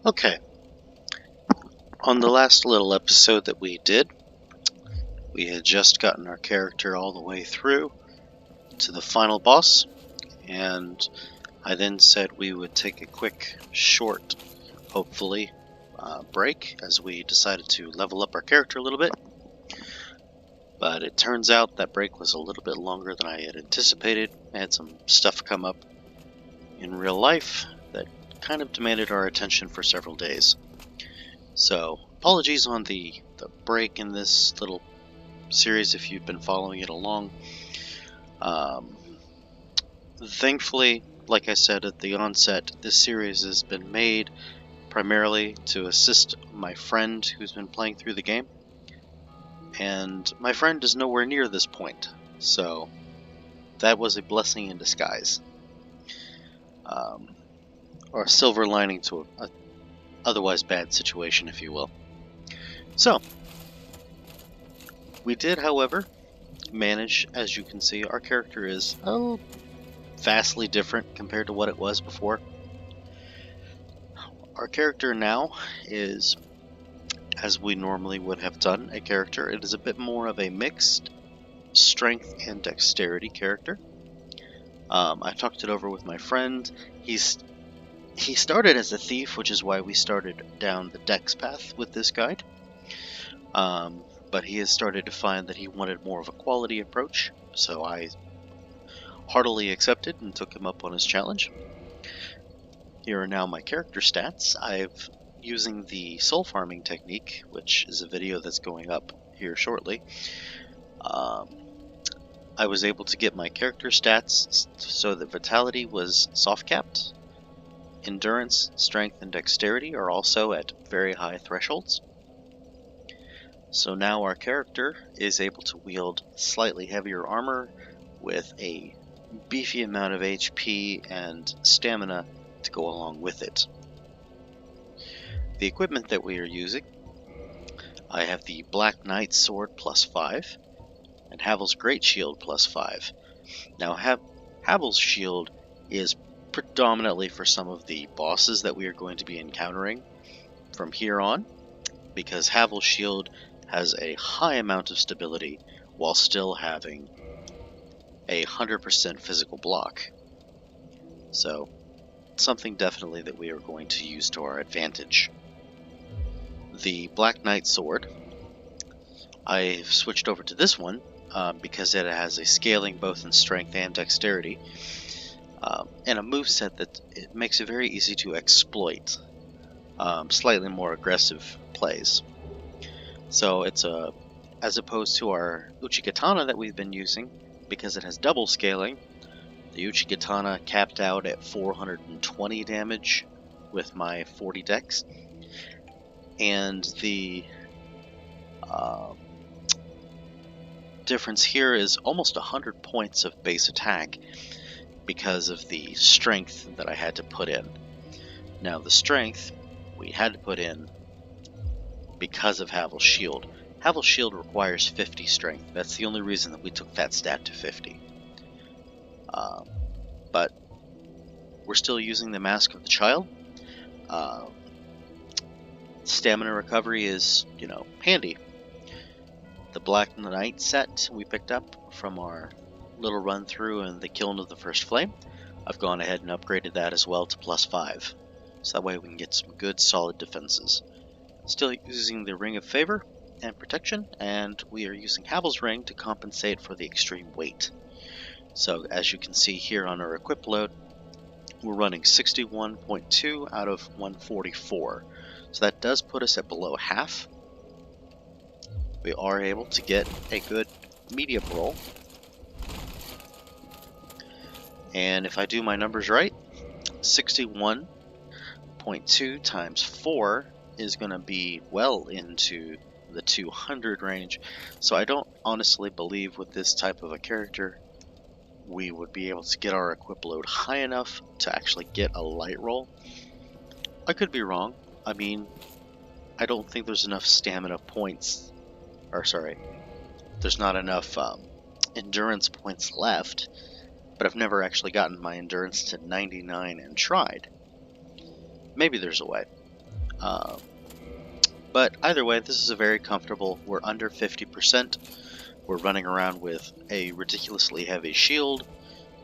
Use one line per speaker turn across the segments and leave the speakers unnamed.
Okay, on the last little episode that we did, we had just gotten our character all the way through to the final boss, and I then said we would take a quick, short, hopefully, break as we decided to level up our character a little bit. But it turns out that break was a little bit longer than I had anticipated. I had some stuff come up in real life that kind of demanded our attention for several days. So, apologies on the break in this little series if you've been following it along. Thankfully, like I said at the onset, this series has been made primarily to assist my friend who's been playing through the game. And my friend is nowhere near this point, so that was a blessing in disguise. Or a silver lining to a otherwise bad situation, if you will. So, we did, however, manage, as you can see, our character is vastly different compared to what it was before. Our character now is, as we normally would have done a character, it is a bit more of a mixed strength and dexterity character. I talked it over with my friend. He started as a thief, which is why we started down the dex path with this guide. But he has started to find that he wanted more of a quality approach, so I heartily accepted and took him up on his challenge. Here are now my character stats. I've using the soul farming technique, which is a video that's going up here shortly. I was able to get my character stats so that vitality was soft capped. Endurance, strength, and dexterity are also at very high thresholds. So now our character is able to wield slightly heavier armor with a beefy amount of HP and stamina to go along with it. The equipment that we are using, I have the Black Knight Sword plus 5 and Havel's Great Shield plus 5. Now Havel's Shield is predominantly for some of the bosses that we are going to be encountering from here on, because Havel's Shield has a high amount of stability while still having 100% physical block. So, something definitely that we are going to use to our advantage. The Black Knight Sword, I've switched over to this one because it has a scaling both in strength and dexterity, and a moveset that it makes it very easy to exploit slightly more aggressive plays. So it's as opposed to our Uchigatana that we've been using, because it has double scaling. The Uchigatana capped out at 420 damage with my 40 dex, and the difference here is almost 100 points of base attack because of the strength that I had to put in. Now the strength we had to put in because of Havel's Shield. Havel's Shield requires 50 strength. That's the only reason that we took that stat to 50. But we're still using the Mask of the Child. Stamina recovery is, handy. The Black Knight set we picked up from our little run through in the Kiln of the First Flame. I've gone ahead and upgraded that as well to plus 5. So that way we can get some good solid defenses. Still using the Ring of Favor and Protection, and we are using Havel's Ring to compensate for the extreme weight. So as you can see here on our equip load, we're running 61.2 out of 144. So that does put us at below half. We are able to get a good medium roll. And if I do my numbers right, 61.2 times 4 is going to be well into the 200 range. So I don't honestly believe with this type of a character we would be able to get our equip load high enough to actually get a light roll. I could be wrong. I mean, I don't think there's enough stamina points, there's not enough endurance points left, but I've never actually gotten my endurance to 99 and tried. Maybe there's a way. But either way, this is a very comfortable. We're under 50%. We're running around with a ridiculously heavy shield,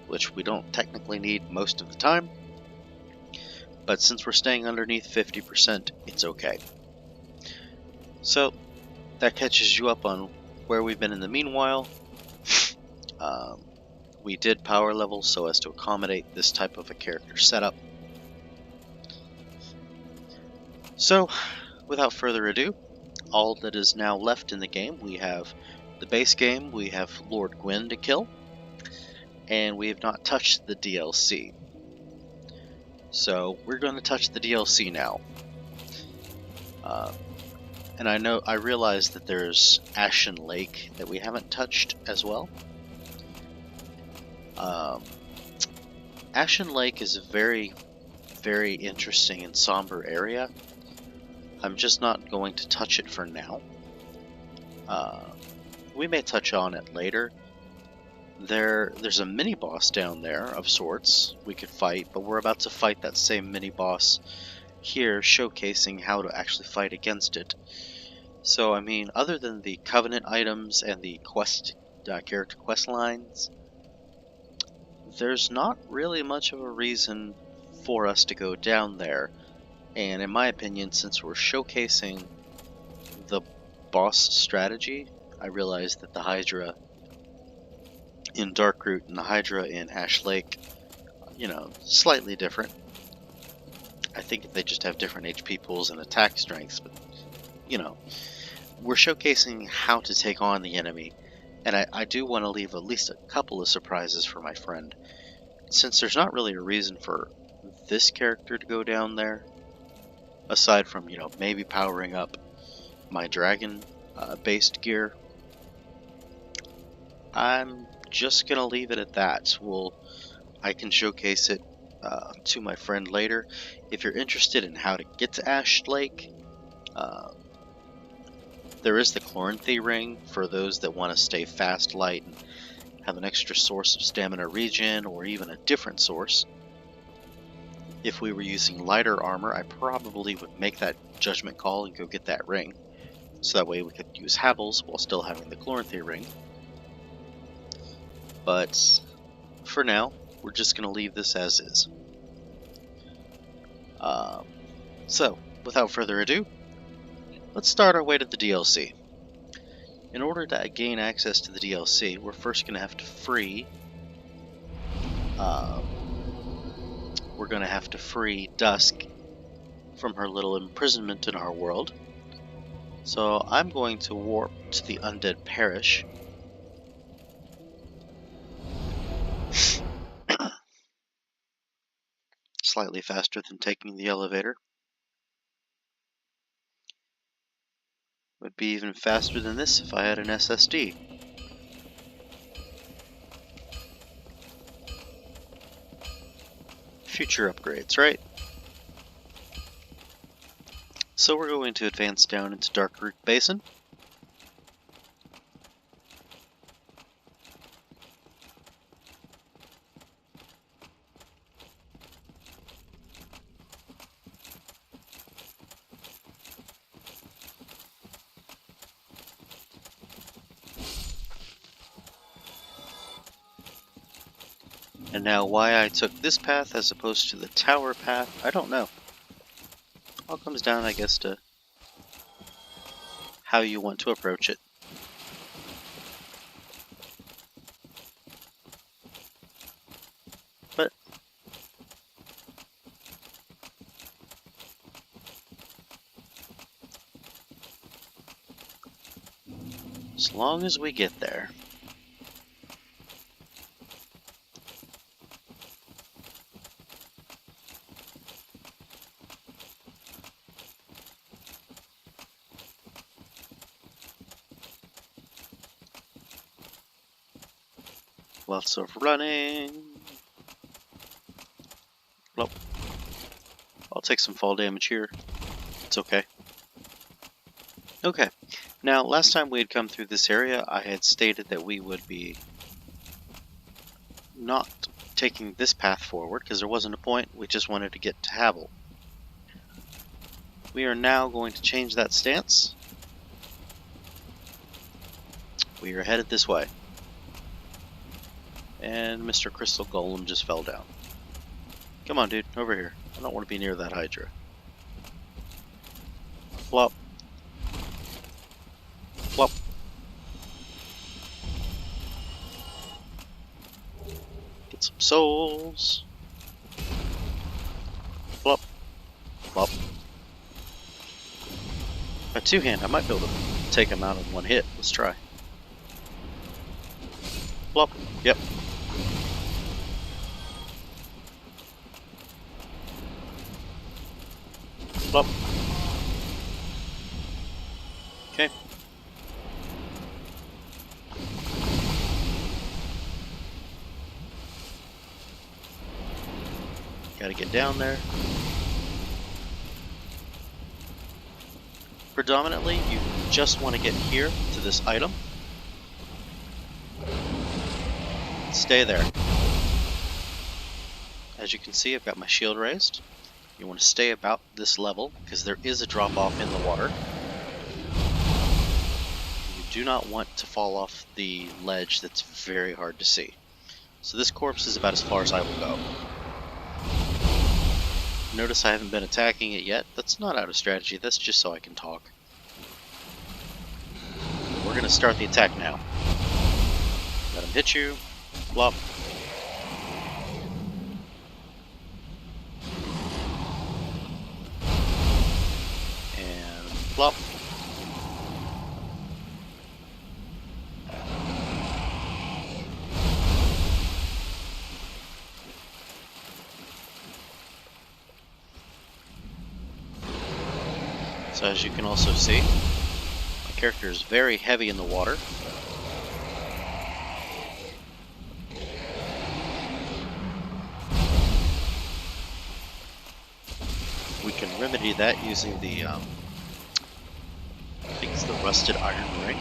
which we don't technically need most of the time. But since we're staying underneath 50%, it's okay. So that catches you up on where we've been in the meanwhile. We did power level so as to accommodate this type of a character setup. So, without further ado, all that is now left in the game, we have the base game, we have Lord Gwyn to kill, and we have not touched the DLC. So, we're going to touch the DLC now. And I realize that there's Ashen Lake that we haven't touched as well. Ashen Lake is a very, very interesting and somber area. I'm just not going to touch it for now. We may touch on it later. There's a mini-boss down there of sorts we could fight, but we're about to fight that same mini-boss here, showcasing how to actually fight against it. So, I mean, other than the Covenant items and the character quest lines, there's not really much of a reason for us to go down there. And in my opinion, since we're showcasing the boss strategy, I realize that the Hydra in Darkroot and the Hydra in Ash Lake, slightly different. I think they just have different HP pools and attack strengths, but, we're showcasing how to take on the enemy. And I do want to leave at least a couple of surprises for my friend. Since there's not really a reason for this character to go down there, aside from, maybe powering up my dragon-based gear, I'm just going to leave it at that. I can showcase it to my friend later. If you're interested in how to get to Ash Lake, there is the Chloranthy ring for those that want to stay fast, light, and have an extra source of stamina regen, or even a different source. If we were using lighter armor, I probably would make that judgment call and go get that ring. So that way we could use Havels while still having the Chloranthy ring. But for now, we're just going to leave this as is. So, without further ado, let's start our way to the DLC. In order to gain access to the DLC, we're first going to have to free... we're going to have to free Dusk from her little imprisonment in our world. So I'm going to warp to the Undead Parish. Slightly faster than taking the elevator. Would be even faster than this if I had an SSD. Future upgrades, right? So we're going to advance down into Darkroot Basin. And now why I took this path as opposed to the tower path, I don't know. All comes down, I guess, to how you want to approach it. But as long as we get there. Lots of running. Well, I'll take some fall damage here. It's okay. Okay, now last time we had come through this area, I had stated that we would be not taking this path forward because there wasn't a point. We just wanted to get to Havel. We are now going to change that stance. We are headed this way. And Mr. Crystal Golem just fell down. Come on, dude, over here. I don't want to be near that Hydra. Flop. Flop. Get some souls. Flop. Flop. My two-hand, I might be able to take him out in one hit. Let's try. Flop. Yep. Flop. Okay. Gotta get down there. Predominantly, you just want to get here to this item. Stay there. As you can see, I've got my shield raised. You want to stay about this level because there is a drop off in the water. You do not want to fall off the ledge that's very hard to see. So this corpse is about as far as I will go. Notice I haven't been attacking it yet. That's not out of strategy, that's just so I can talk. We're going to start the attack now. Let him hit you. Flop. And flop. So as you can also see, my character is very heavy in the water. We can remedy that using the, I think it's the rusted iron ring.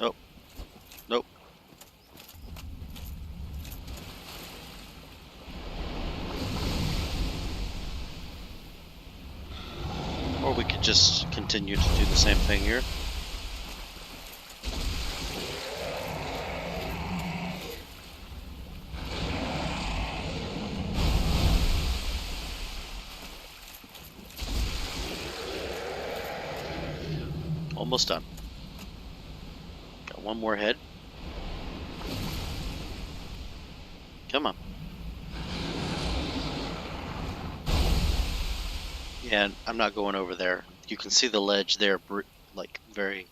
Oh, nope. Or we could just continue to do the same thing here. Almost done. Got one more head. Come on. Yeah, and I'm not going over there. You can see the ledge there, like very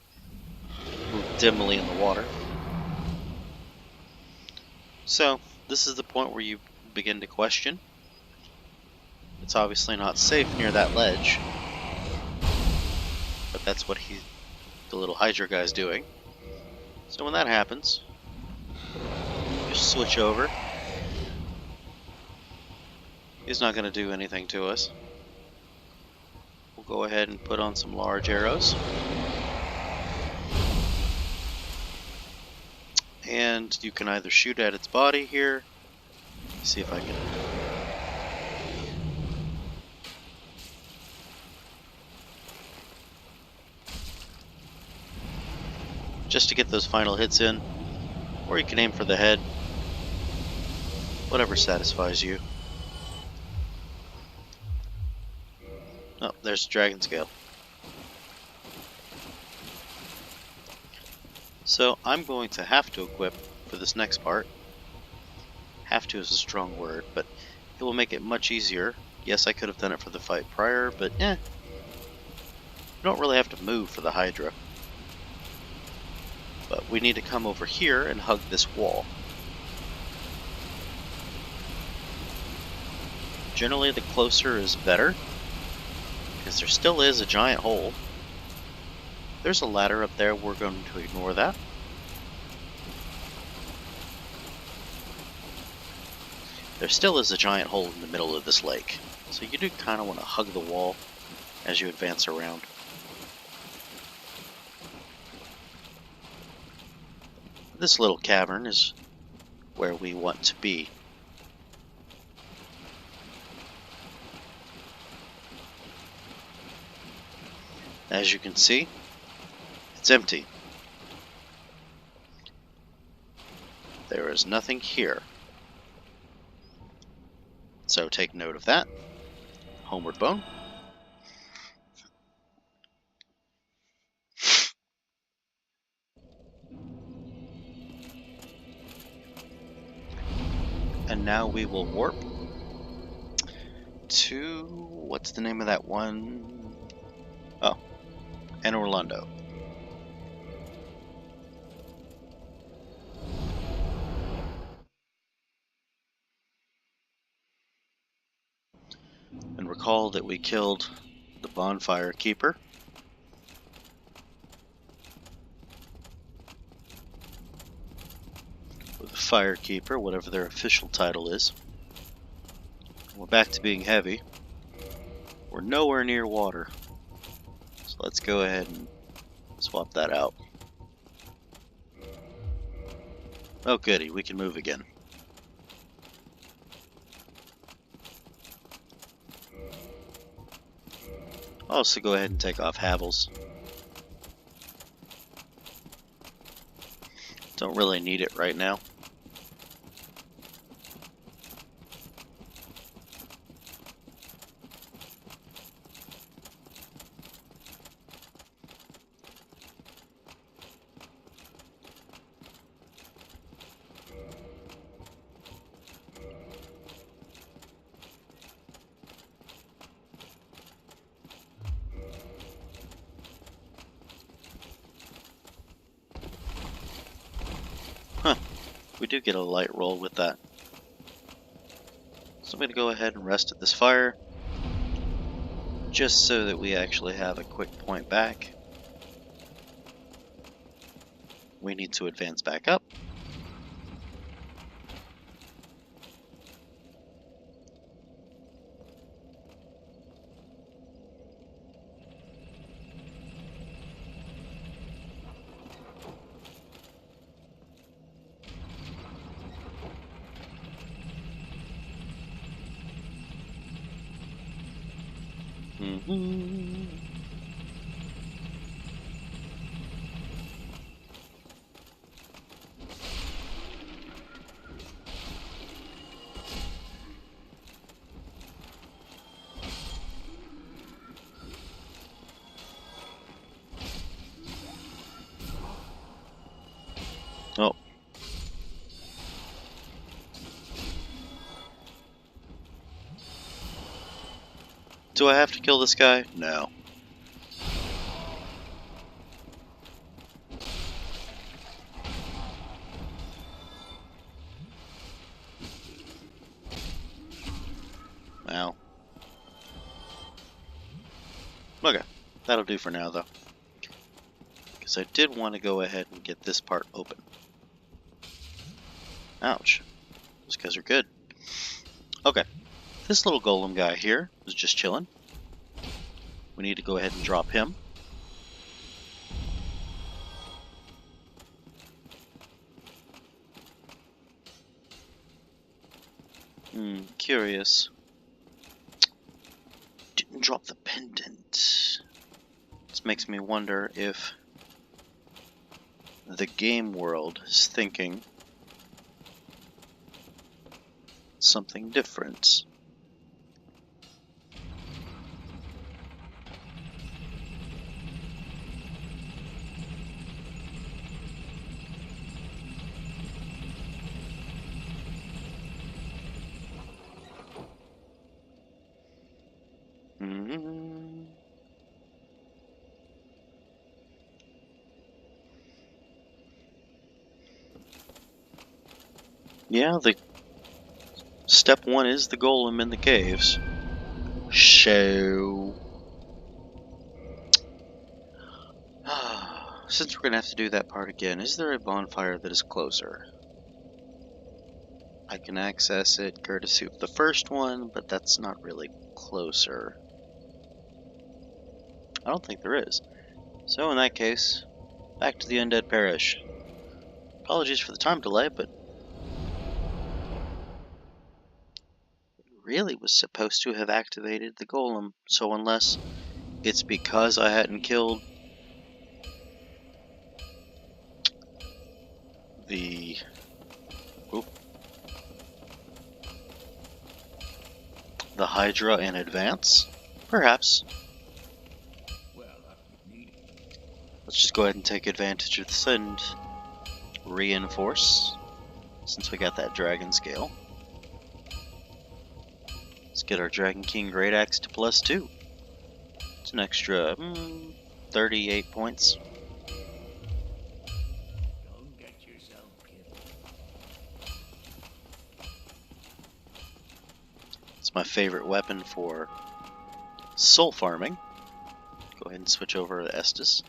dimly in the water. So, this is the point where you begin to question. It's obviously not safe near that ledge. But that's what the little Hydra guy's doing. So when that happens, just switch over. He's not going to do anything to us. We'll go ahead and put on some large arrows. And you can either shoot at its body here. See if I can. Just to get those final hits in. Or you can aim for the head. Whatever satisfies you. Oh, there's Dragon Scale. So I'm going to have to equip for this next part. Have to is a strong word, but it will make it much easier. Yes, I could have done it for the fight prior, but you don't really have to move for the Hydra. But we need to come over here and hug this wall. Generally, the closer is better, because there still is a giant hole. There's a ladder up there, we're going to ignore that. There still is a giant hole in the middle of this lake, so you do kind of want to hug the wall as you advance around. This little cavern is where we want to be. As you can see, it's empty. There is nothing here. So take note of that. Homeward Bone. And now we will warp to... what's the name of that one? Oh, and Orlando. And recall that we killed the Bonfire Keeper. Or the Fire Keeper, whatever their official title is. We're back to being heavy. We're nowhere near water. So let's go ahead and swap that out. Oh goody, we can move again. I'll also go ahead and take off Havels. Don't really need it right now. We do get a light roll with that. So I'm going to go ahead and rest at this fire, just so that we actually have a quick point back. We need to advance back up. Oh. Do I have to kill this guy? No. Ow. Okay, that'll do for now though. Because I did want to go ahead and get this part open. Ouch. Those guys are good. Okay. This little golem guy here is just chilling. We need to go ahead and drop him. Curious. Didn't drop the pendant. This makes me wonder if the game world is thinking something different. Yeah, the step one is the golem in the caves. So since we're gonna have to do that part again, is there a bonfire that is closer? I can access it courtesy of the first one, but that's not really closer. I don't think there is. So in that case, back to the undead parish. Apologies for the time delay, but it really was supposed to have activated the golem, so unless it's because I hadn't killed the Hydra in advance? Perhaps. Let's just go ahead and take advantage of this and reinforce, since we got that dragon scale. Let's get our Dragon King Great Axe to +2. It's an extra 38 points. It's my favorite weapon for soul farming. Go ahead and switch over to Estus.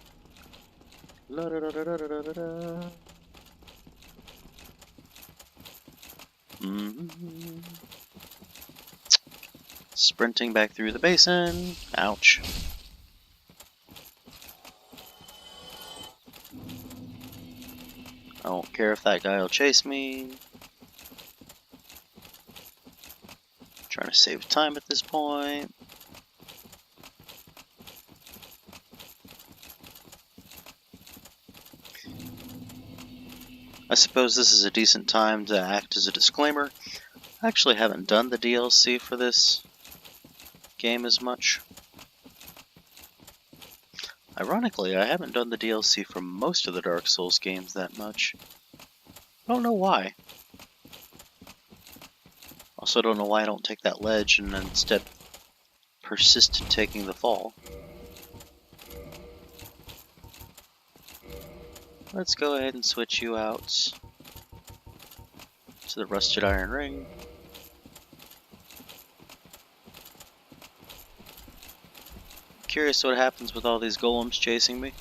Sprinting back through the basin. Ouch. I don't care if that guy will chase me. Trying to save time at this point. I suppose this is a decent time to act as a disclaimer. I actually haven't done the DLC for this game as much. Ironically, I haven't done the DLC for most of the Dark Souls games that much. I don't know why. Also don't know why I don't take that ledge and instead persist in taking the fall. Let's go ahead and switch you out to the Rusted Iron Ring. Curious what happens with all these golems chasing me.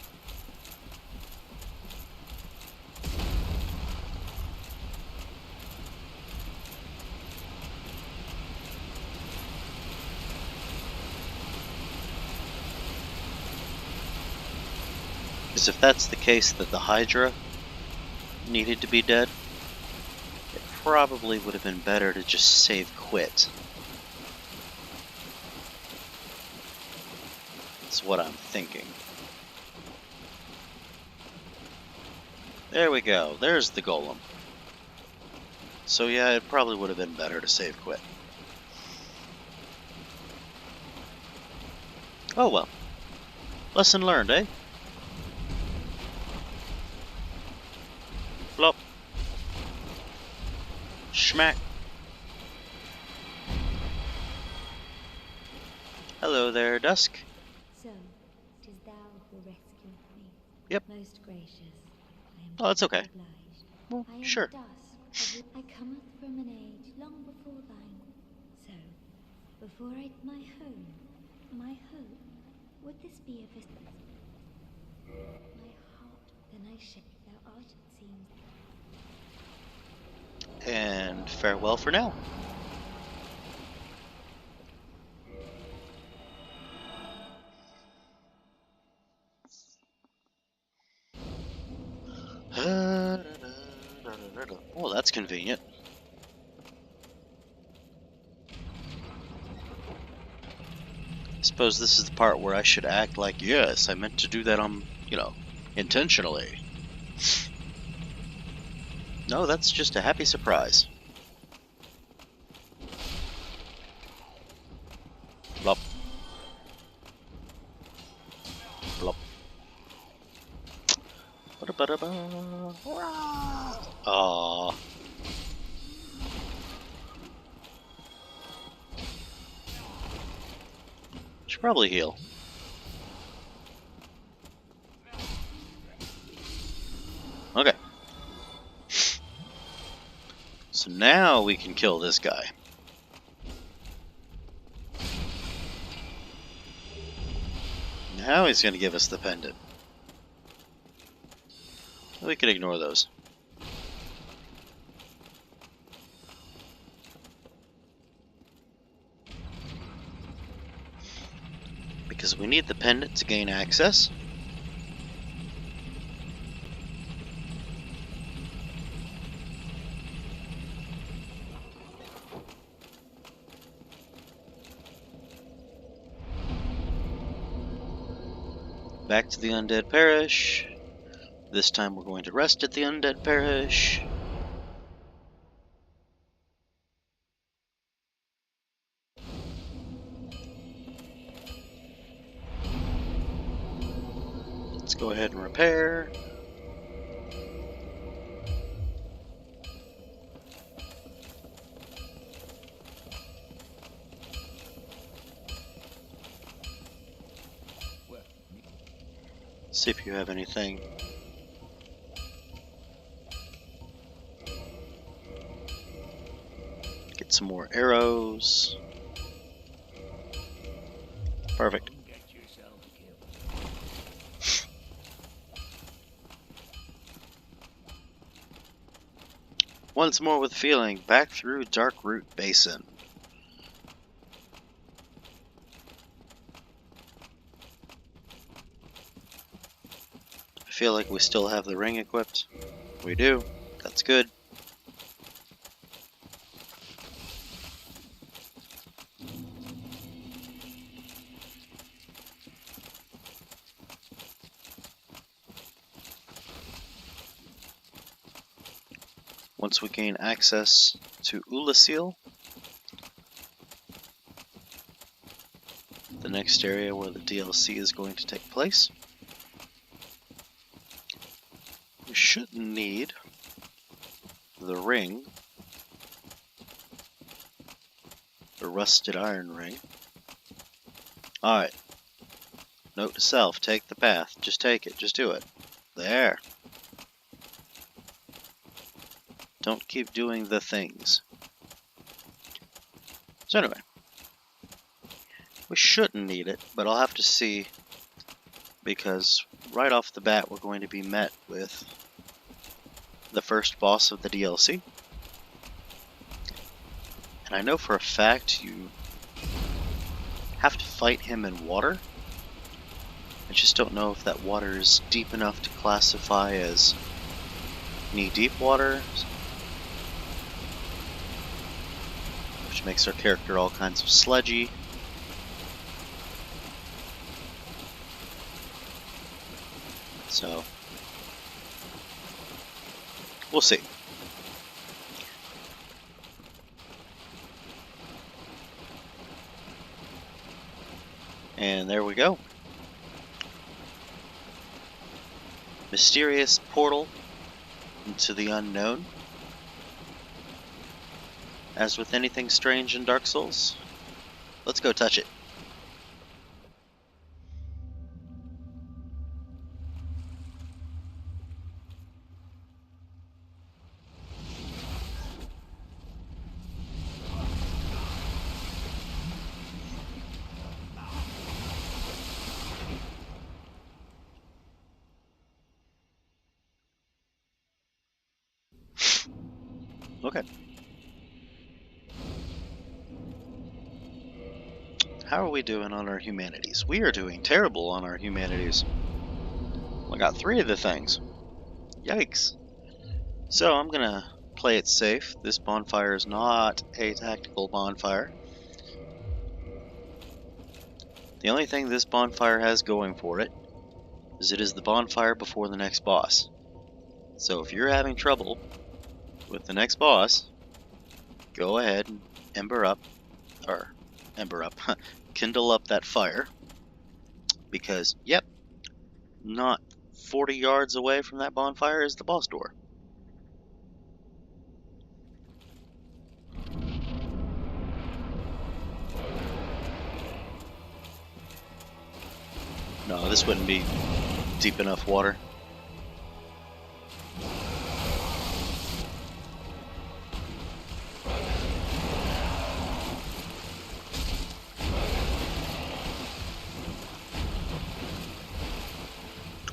Because if that's the case that the Hydra needed to be dead, it probably would have been better to just save quit. That's what I'm thinking. There we go. There's the golem. So yeah, it probably would have been better to save quit. Oh well. Lesson learned, eh? Flop. Schmack. Hello there, Dusk.
So, 'tis thou who rescued me.
Yep.
Most gracious. I am
Oh, that's okay.
obliged.
Well,
I am
sure.
Dusk. I cometh from an age long before thine. So, before my hope, would this be a visit? My heart, then I shake, thou art, it seems.
And farewell for now. Oh, that's convenient. I suppose this is the part where I should act like, yes, I meant to do that intentionally. No, that's just a happy surprise. Blop. Blop. Aww. Should probably heal. Okay. So now we can kill this guy. Now he's going to give us the pendant. We can ignore those. Because we need the pendant to gain access. Back to the undead parish. This time we're going to rest at the undead parish. Let's go ahead and repair. See if you have anything. Get some more arrows. Perfect. Once more with feeling, back through Dark Root Basin. I feel like we still have the ring equipped. We do. That's good. Once we gain access to Ulasil, the next area where the DLC is going to take place, we shouldn't need the ring, the rusted iron ring. Alright, note to self, take the path, just take it, just do it. There. Don't keep doing the things. So anyway, we shouldn't need it, but I'll have to see, because right off the bat we're going to be met with the first boss of the DLC. And I know for a fact you have to fight him in water. I just don't know if that water is deep enough to classify as knee-deep water, which makes our character all kinds of sludgy. So, we'll see. And there we go. Mysterious portal into the unknown. As with anything strange in Dark Souls, let's go touch it. Okay. How are we doing on our humanities? We are doing terrible on our humanities. I got 3 of the things. Yikes. So I'm gonna play it safe. This bonfire is not a tactical bonfire. The only thing this bonfire has going for it is it is the bonfire before the next boss. So if you're having trouble with the next boss, go ahead and kindle up that fire, because yep, not 40 yards away from that bonfire is the boss door. No, this wouldn't be deep enough water.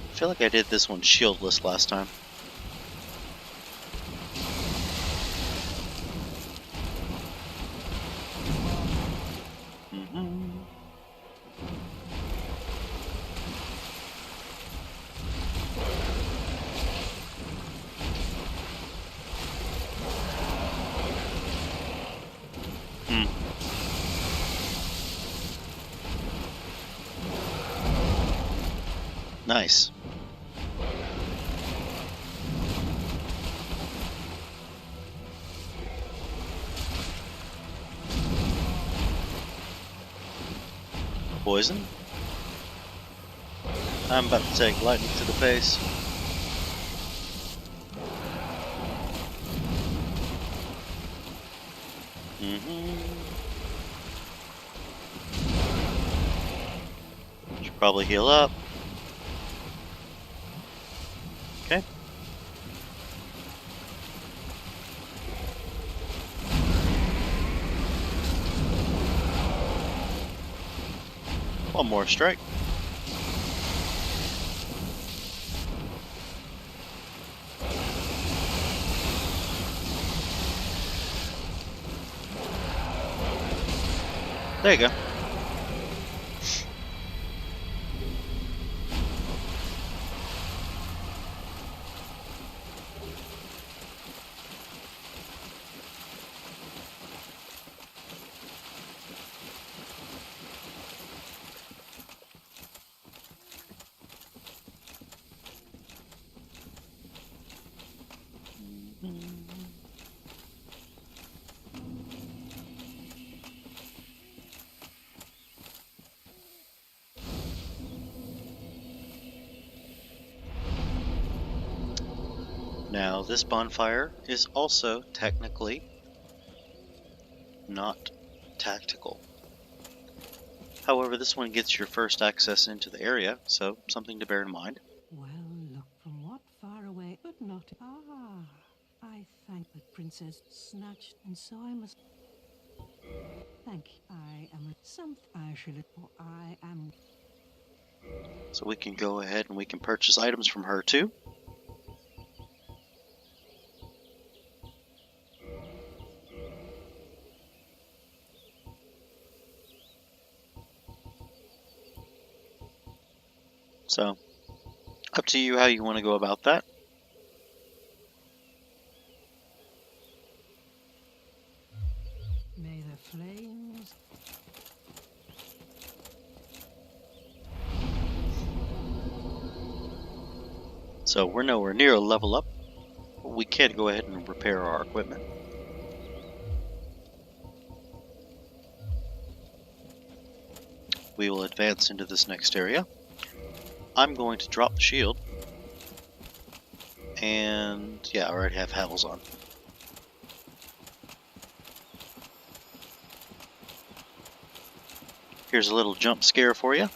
I feel like I did this one shieldless last time. Nice. Poison? I'm about to take lightning to the face. Should probably heal up. Okay. One more strike. There you go. Now, this bonfire is also technically not tactical. However, this one gets your first access into the area, so something to bear in mind.
Well, look from what far away, but not. Ah, I thank the princess snatched, and so I must thank. I am something. I shall. For I am.
So we can go ahead and we can purchase items from her too. So, up to you how you want to go about that.
May the flames.
So we're nowhere near a level up, but we can go ahead and repair our equipment. We will advance into this next area. I'm going to drop the shield. And yeah, I already have Havels on. Here's a little jump scare for you.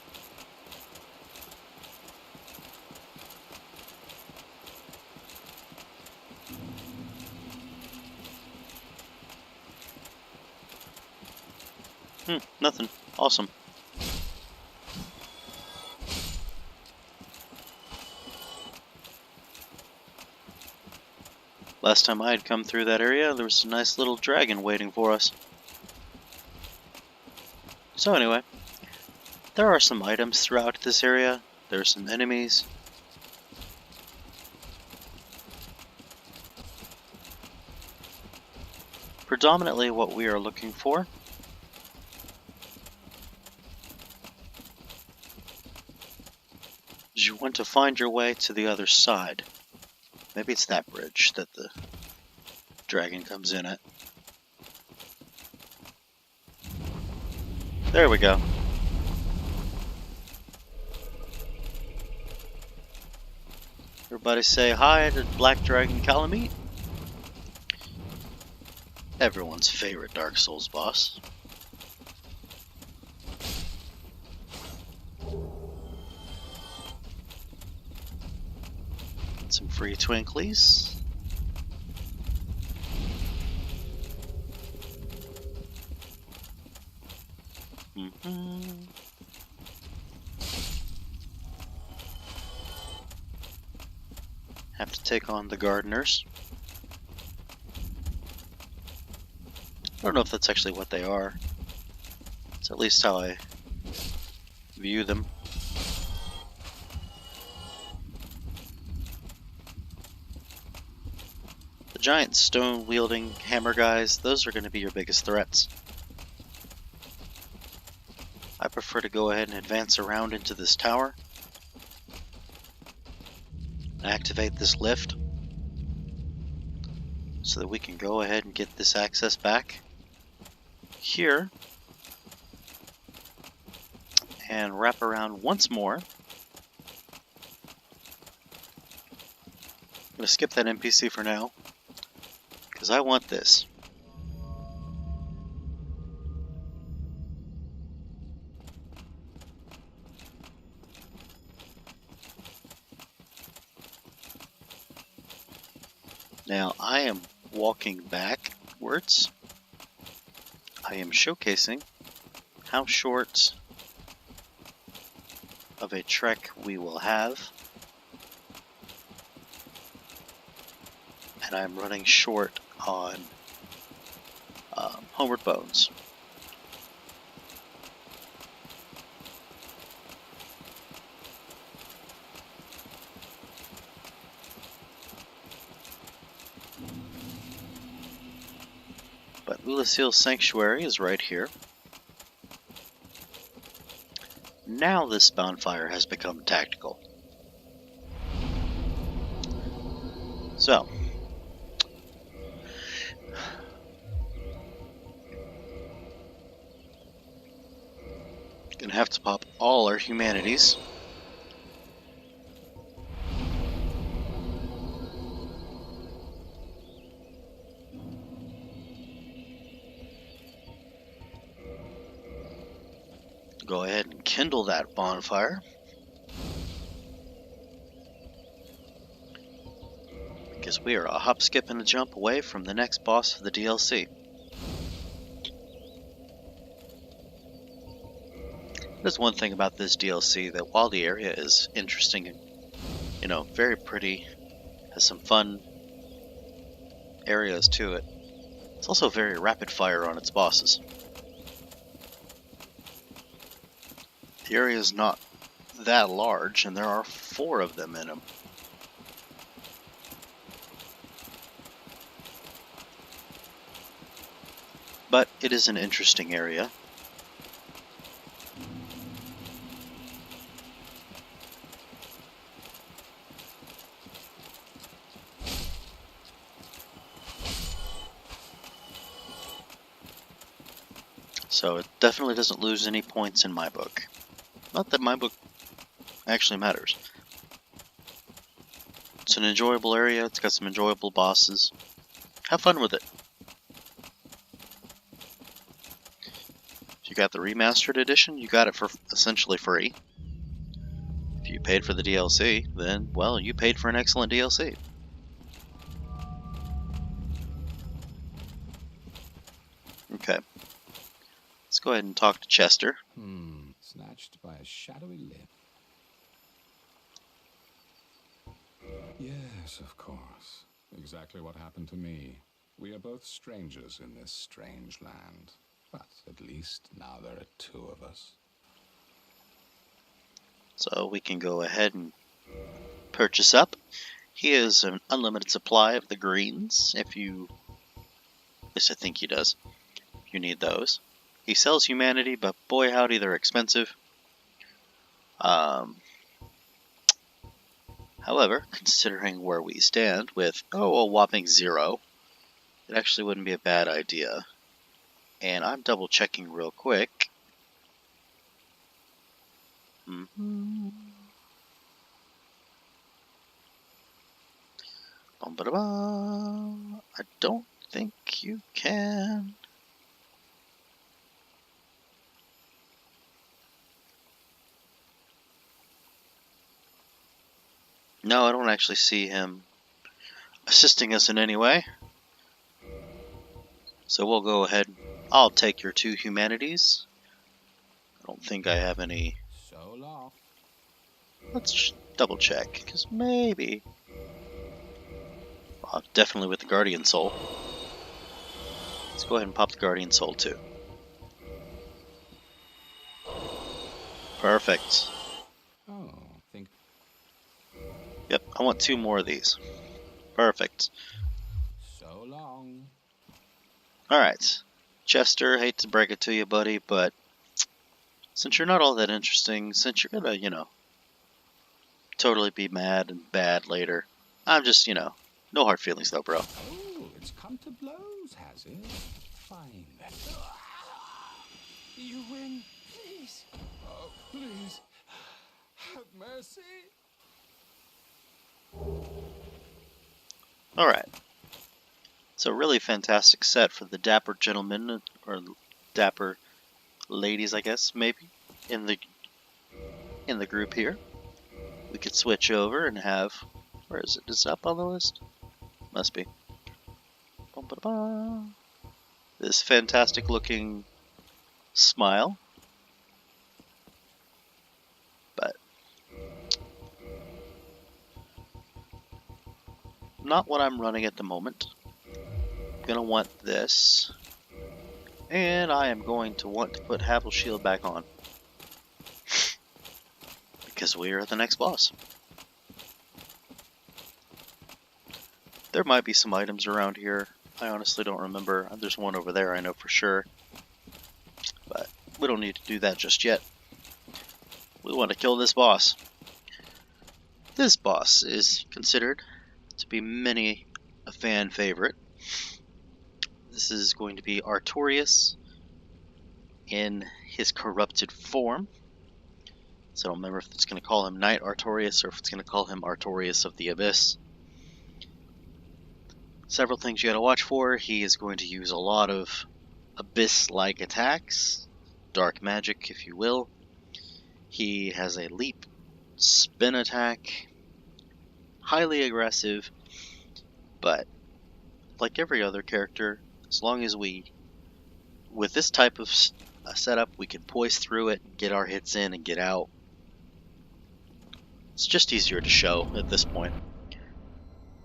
Nothing. Awesome. Last time I had come through that area, there was a nice little dragon waiting for us. So anyway, there are some items throughout this area. There are some enemies. Predominantly what we are looking for is you want to find your way to the other side. Maybe it's that bridge that the dragon comes in at. There we go. Everybody say hi to Black Dragon Kalameet. Everyone's favorite Dark Souls boss. Some free twinklies. Have to take on the gardeners. I don't know if that's actually what they are. It's at least how I view them. The giant stone-wielding hammer guys, those are going to be your biggest threats. I prefer to go ahead and advance around into this tower. Activate this lift so that we can go ahead and get this access back here and wrap around once more. I'm going to skip that NPC for now because I want this. Now I am walking backwards. I am showcasing how short of a trek we will have. And I'm running short on Homeward Bones. But Ulysseel's Sanctuary is right here. Now this bonfire has become tactical. So, gonna have to pop all our humanities. Go ahead and kindle that bonfire. Because we are a hop, skip, and a jump away from the next boss of the DLC. There's one thing about this DLC that while the area is interesting and, you know, very pretty, has some fun areas to it, it's also very rapid fire on its bosses. The area is not that large, and there are 4 of them in them. But it is an interesting area. So it definitely doesn't lose any points in my book. Not that my book actually matters. It's an enjoyable area, it's got some enjoyable bosses. Have fun with it. If you got the Remastered edition, you got it for essentially free. If you paid for the DLC, then, well, you paid for an excellent DLC. Okay. Let's go ahead and talk to Chester.
Snatched by a shadowy lip. Yes, of course. Exactly what happened to me. We are both strangers in this strange land. But at least now there are 2 of us.
So we can go ahead and purchase up. He has an unlimited supply of the greens, if you... At least I think he does. You need those. He sells humanity, but boy howdy, they're expensive. However, considering where we stand with, a whopping 0, it actually wouldn't be a bad idea. And I'm double checking real quick. I don't think you can. No, I don't actually see him assisting us in any way. So we'll go ahead. I'll take your 2 humanities. I don't think I have any.
So long.
Let's double check, because maybe. Definitely with the Guardian Soul. Let's go ahead and pop the Guardian Soul too. Perfect.
Oh,
Yep, I want 2 more of these. Perfect.
So long.
Alright. Chester, hate to break it to you, buddy, but since you're not all that interesting, since you're gonna, totally be mad and bad later. I'm just, you know, no hard feelings though, bro.
Oh, it's come to blows, has it? Fine then. You win. Please. Oh, please. Have mercy.
Alright. It's a really fantastic set for the dapper gentlemen, or dapper ladies, I guess, maybe, in the group here. We could switch over and have... Where is it? Is it up on the list? Must be. Ba-ba-ba. This fantastic looking smile. But not what I'm running at the moment. I'm gonna want this. And I am going to want to put Havel Shield back on. Because we are the next boss. There might be some items around here. I honestly don't remember. There's one over there, I know for sure. But we don't need to do that just yet. We want to kill this boss. This boss is considered to be many a fan favorite. This is going to be Artorias in his corrupted form. So I don't remember if it's going to call him Knight Artorias or if it's going to call him Artorias of the Abyss. Several things you gotta watch for. He is going to use a lot of abyss-like attacks, dark magic if you will. He has a leap, spin attack, highly aggressive, but like every other character, as long as with this type of setup, we can poise through it, get our hits in and get out. It's just easier to show at this point.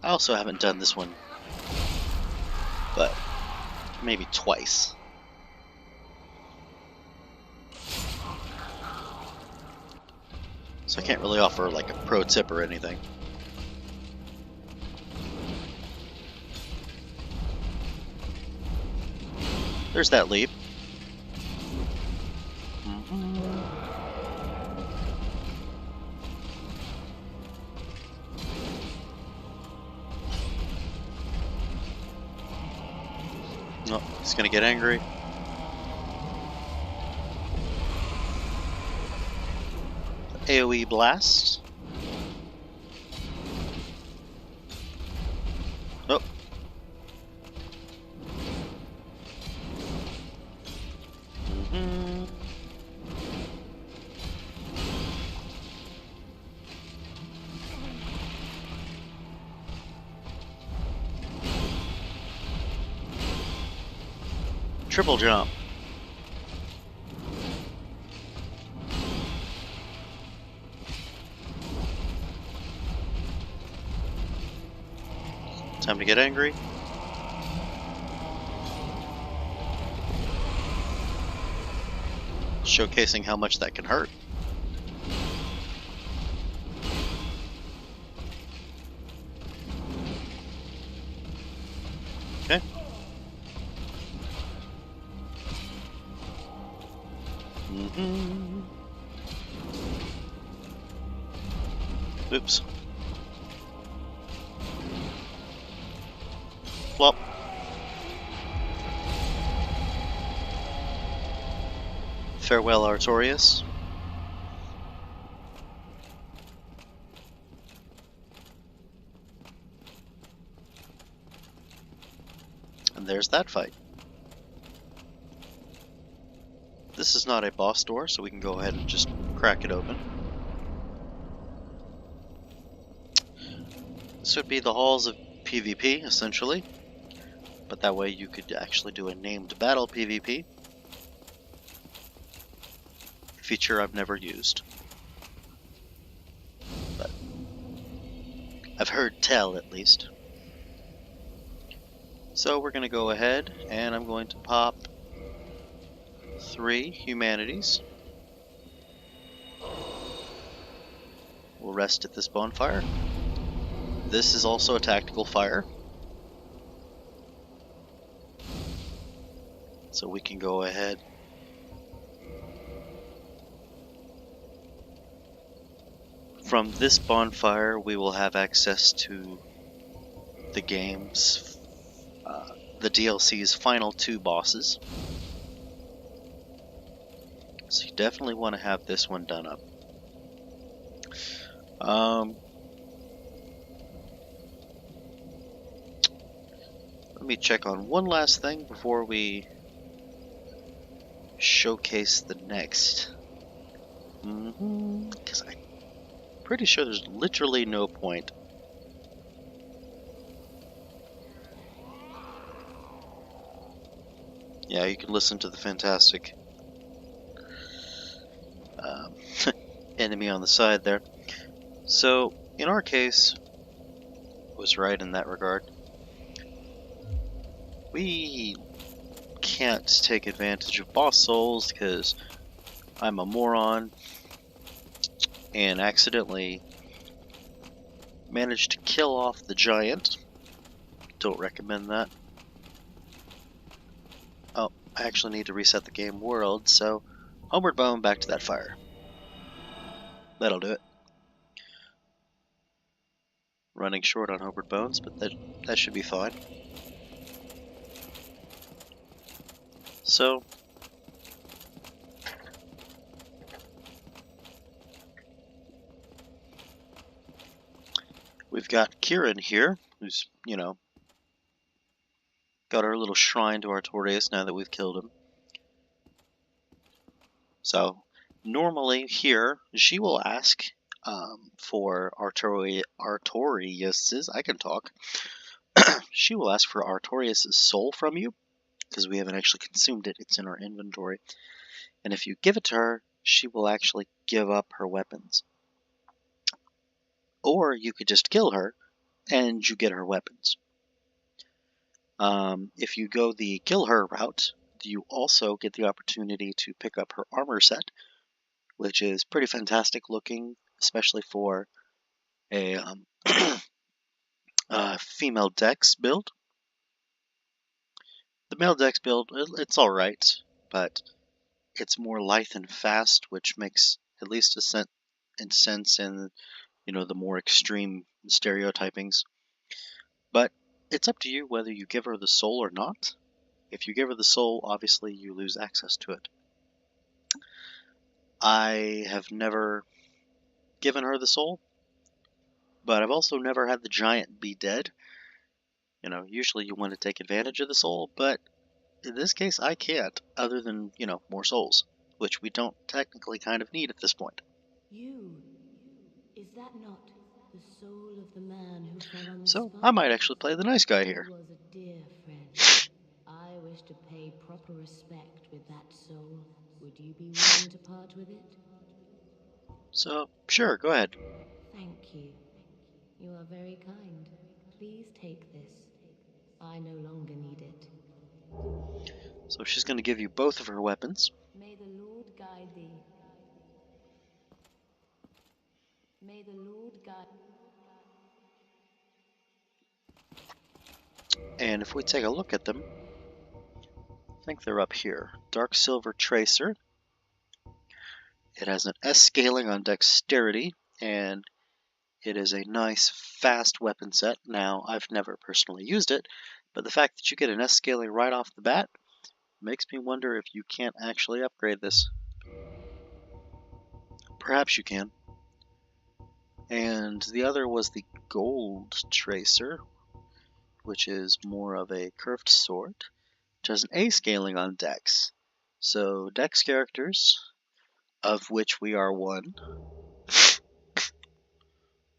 I also haven't done this one, but maybe twice. So I can't really offer like a pro tip or anything. There's that leap. Oh, he's gonna get angry. AoE blast. Oh. Triple jump. Time to get angry. Showcasing how much that can hurt. Okay. Oops. Well. Farewell, Artorias. And there's that fight. This is not a boss door, so we can go ahead and just crack it open. This would be the halls of PvP, essentially. But that way you could actually do a named battle PvP. Feature I've never used. But I've heard tell, at least. So we're going to go ahead, and I'm going to pop 3 humanities. We'll rest at this bonfire. This is also a tactical fire. So we can go ahead From this bonfire, we will have access to the game's, the DLC's final 2 bosses. So you definitely want to have this one done up. Let me check on one last thing before we showcase the next. Because I'm pretty sure there's literally no point. Yeah, you can listen to the fantastic enemy on the side there. So, in our case, was right in that regard. We can't take advantage of boss souls because I'm a moron and accidentally managed to kill off the giant. Don't recommend that. Oh, I actually need to reset the game world, so homeward bound back to that fire. That'll do it. Running short on homeward bones, but that should be fine. So, we've got Kieran here, who's, you know, got our little shrine to Artorias now that we've killed him. So, normally here, she will ask for Artorias', I can talk. She will ask for Artorias' soul from you, because we haven't actually consumed it, it's in our inventory. And if you give it to her, she will actually give up her weapons. Or you could just kill her, and you get her weapons. If you go the kill her route, you also get the opportunity to pick up her armor set, which is pretty fantastic looking, especially for a female dex build. The male dex build, it's alright, but it's more lithe and fast, which makes at least a sense in, you know, the more extreme stereotypings. But it's up to you whether you give her the soul or not. If you give her the soul, obviously you lose access to it. I have never given her the soul, but I've also never had the giant be dead. You know, usually you want to take advantage of the soul, but in this case I can't, other than, you know, more souls, which we don't technically kind of need at this point.
Is that not the soul of the man who fell on the
So
spot?
I might actually play the nice guy here.
He was a dear friend. I wish to pay proper respect with that soul. Would you be willing to part with it?
So, sure, go ahead.
Thank you. You are very kind. Please take this. I no longer need it.
So she's going to give you both of her weapons.
May the Lord guide thee. May the Lord guide.
And if we take a look at them, I think they're up here. Dark Silver Tracer. It has an S scaling on dexterity, and it is a nice, fast weapon set. Now, I've never personally used it, but the fact that you get an S scaling right off the bat makes me wonder if you can't actually upgrade this. Perhaps you can. And the other was the Gold Tracer, which is more of a curved sword, which has an A scaling on dex. So dex characters, of which we are one,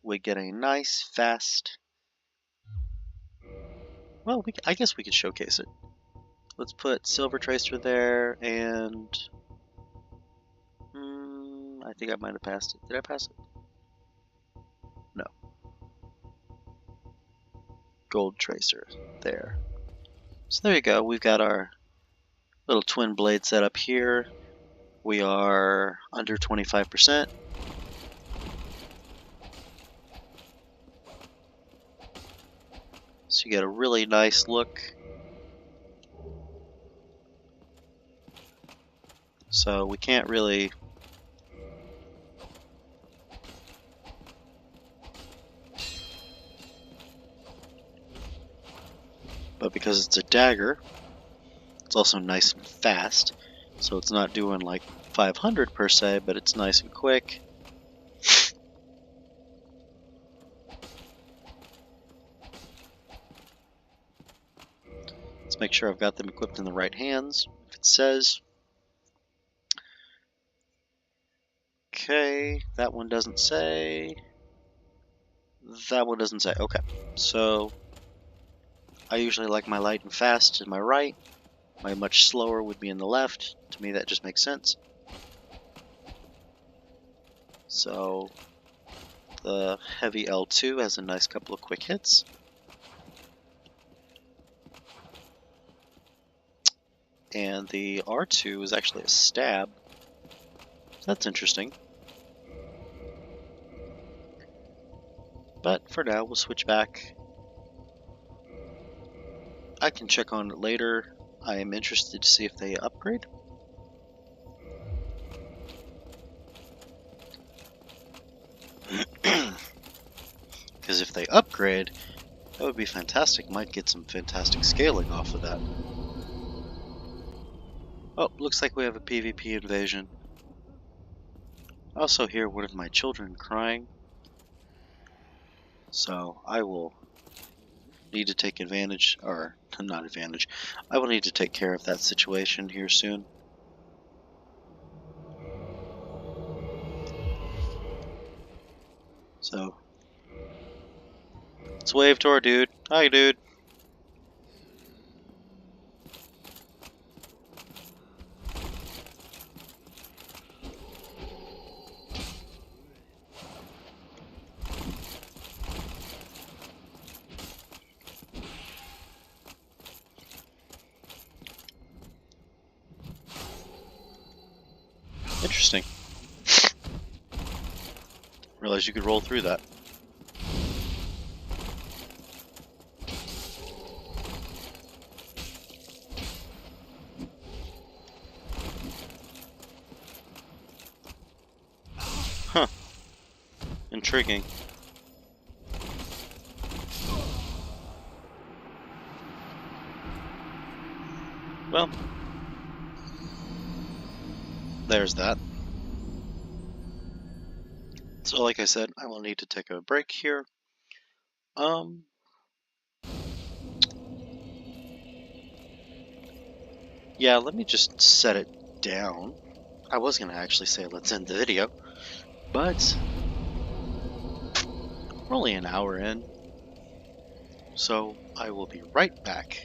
would get a nice, fast... Well, I guess we could showcase it. Let's put Silver Tracer there, and... I think I might have passed it. Did I pass it? No. Gold Tracer. There. So there you go. We've got our little twin blade set up here. We are under 25%. So you get a really nice look. So we can't really but because it's a dagger, it's also nice and fast. So it's not doing like 500 per se, but it's nice and quick. Let's make sure I've got them equipped in the right hands. If it says. Okay, that one doesn't say. That one doesn't say. Okay, so I usually like my light and fast in my right. My much slower would be in the left. To me, that just makes sense. So the heavy L2 has a nice couple of quick hits. And the R2 is actually a stab. That's interesting. But for now, we'll switch back. I can check on it later. I am interested to see if they upgrade. Because if they upgrade, that would be fantastic. Might get some fantastic scaling off of that. Oh, looks like we have a PvP invasion. I also hear one of my children crying. So I will need to take advantage, or not advantage, I will need to take care of that situation here soon. So, let's wave to our dude. Hi, dude. Interesting. Realized you could roll through that. Huh. Intriguing. Well, there's that. So like I said, I will need to take a break here. Yeah, let me just set it down. I was gonna actually say let's end the video, but we're only an hour in, so I will be right back.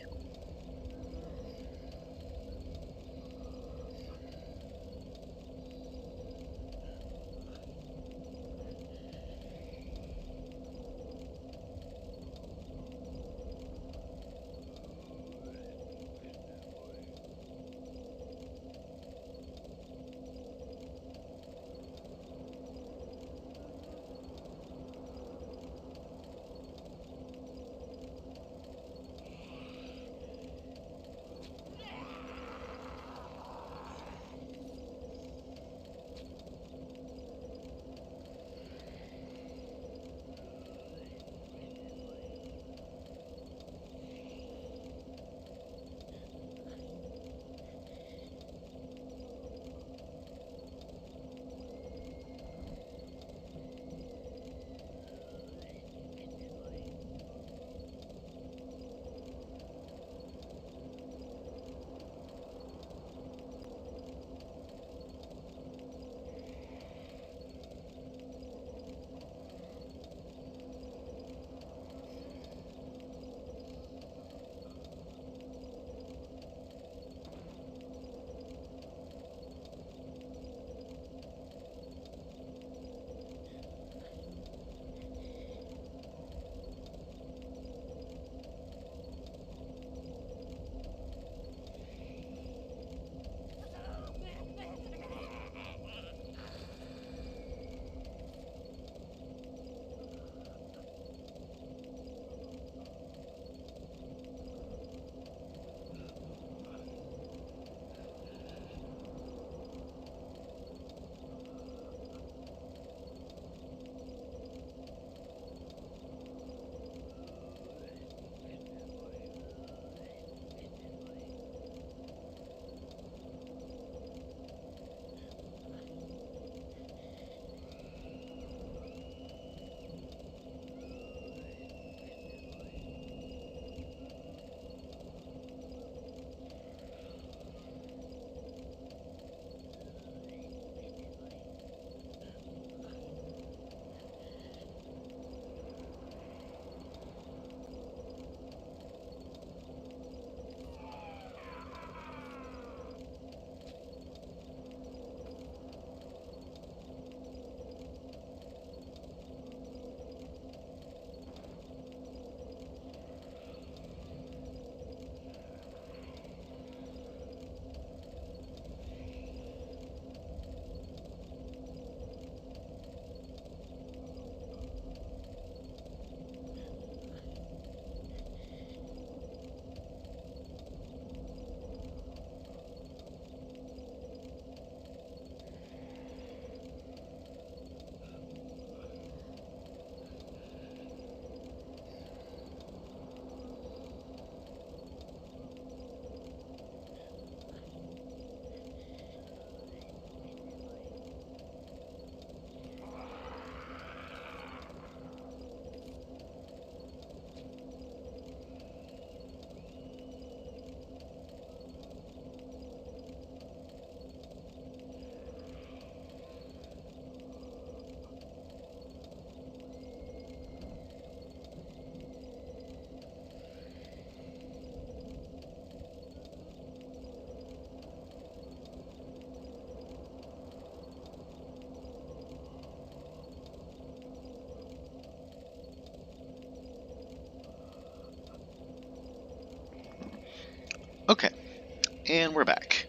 And we're back.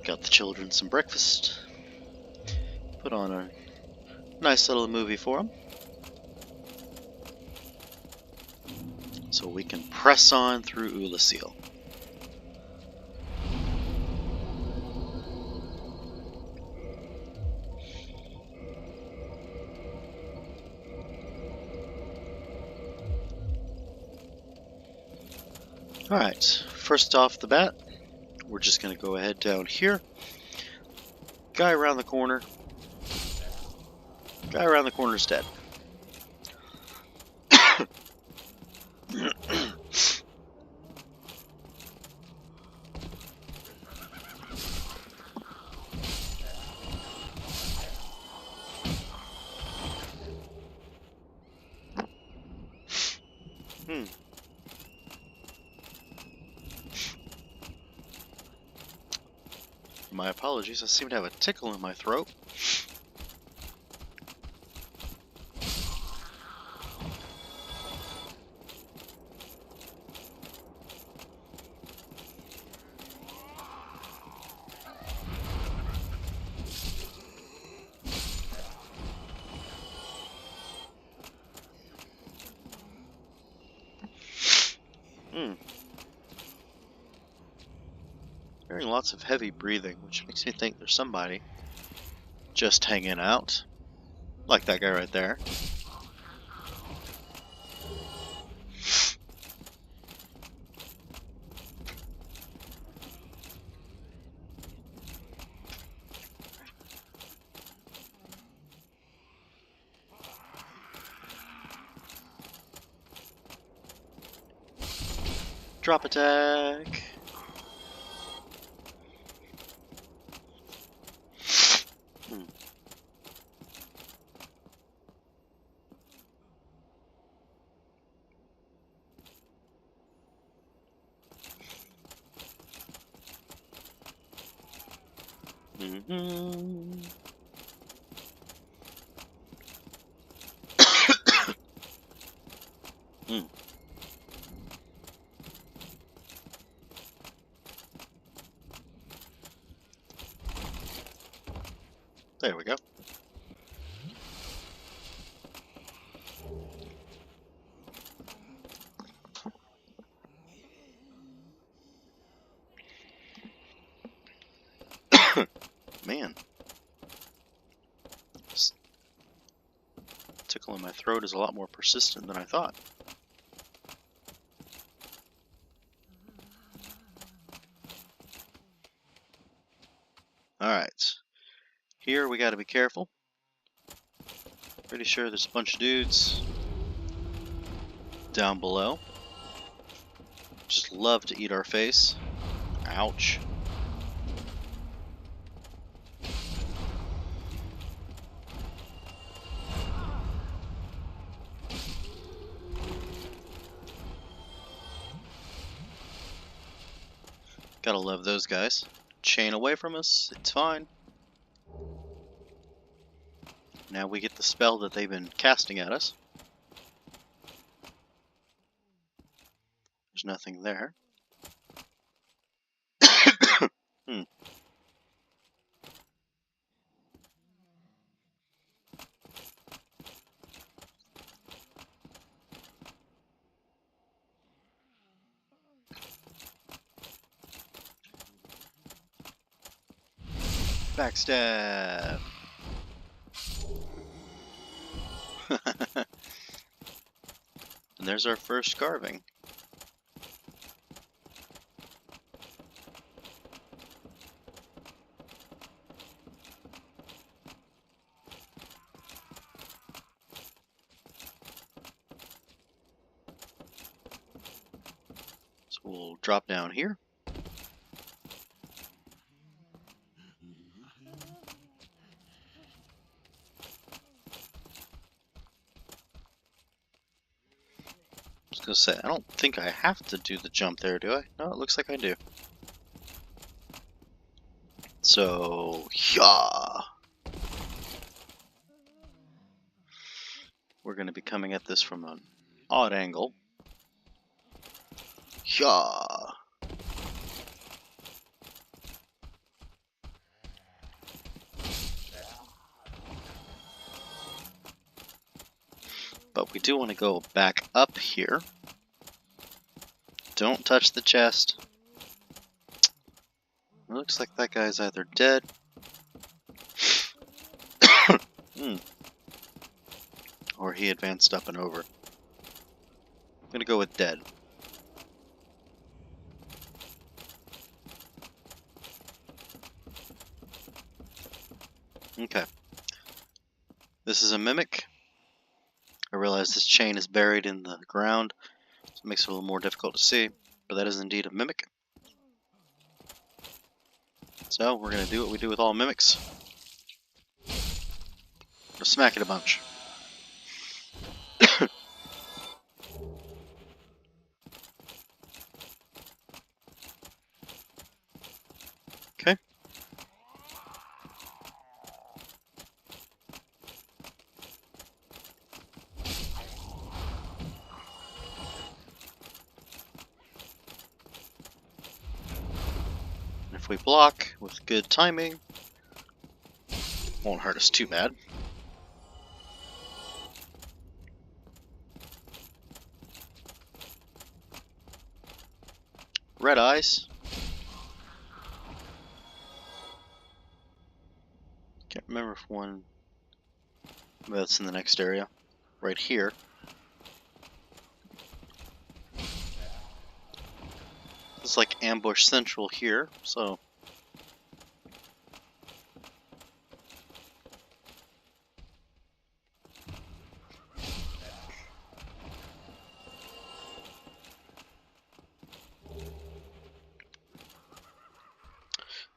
Got the children some breakfast. Put on a nice little movie for them. So we can press on through Ulasil. Alright, first off the bat, we're just going to go ahead down here. Guy around the corner. Guy around the corner is dead. My apologies, I seem to have a tickle in my throat. Hearing lots of heavy breathing, which makes me think there's somebody just hanging out. Like that guy right there. Drop attack! There we go. Man. This tickle in my throat is a lot more persistent than I thought. Alright. Here we gotta be careful. Pretty sure there's a bunch of dudes down below. Just love to eat our face. Ouch. Gotta love those guys. Chain away from us, it's fine. Now we get the spell that they've been casting at us. There's nothing there. Backstab! And there's our first carving. So we'll drop down here. I was gonna say, I don't think I have to do the jump there, do I? No, it looks like I do. So, yeah. We're gonna be coming at this from an odd angle. Yeah. But we do want to go back up here. Don't touch the chest. It looks like that guy's either dead. Or he advanced up and over. I'm gonna go with dead. Okay. This is a mimic. I realize this chain is buried in the ground, so it makes it a little more difficult to see, but that is indeed a mimic. So we're gonna do what we do with all mimics. Just smack it a bunch. Okay. If we block with good timing, won't hurt us too bad. Red eyes. Can't remember if one. Maybe that's in the next area. Right here. It's like ambush central here, so.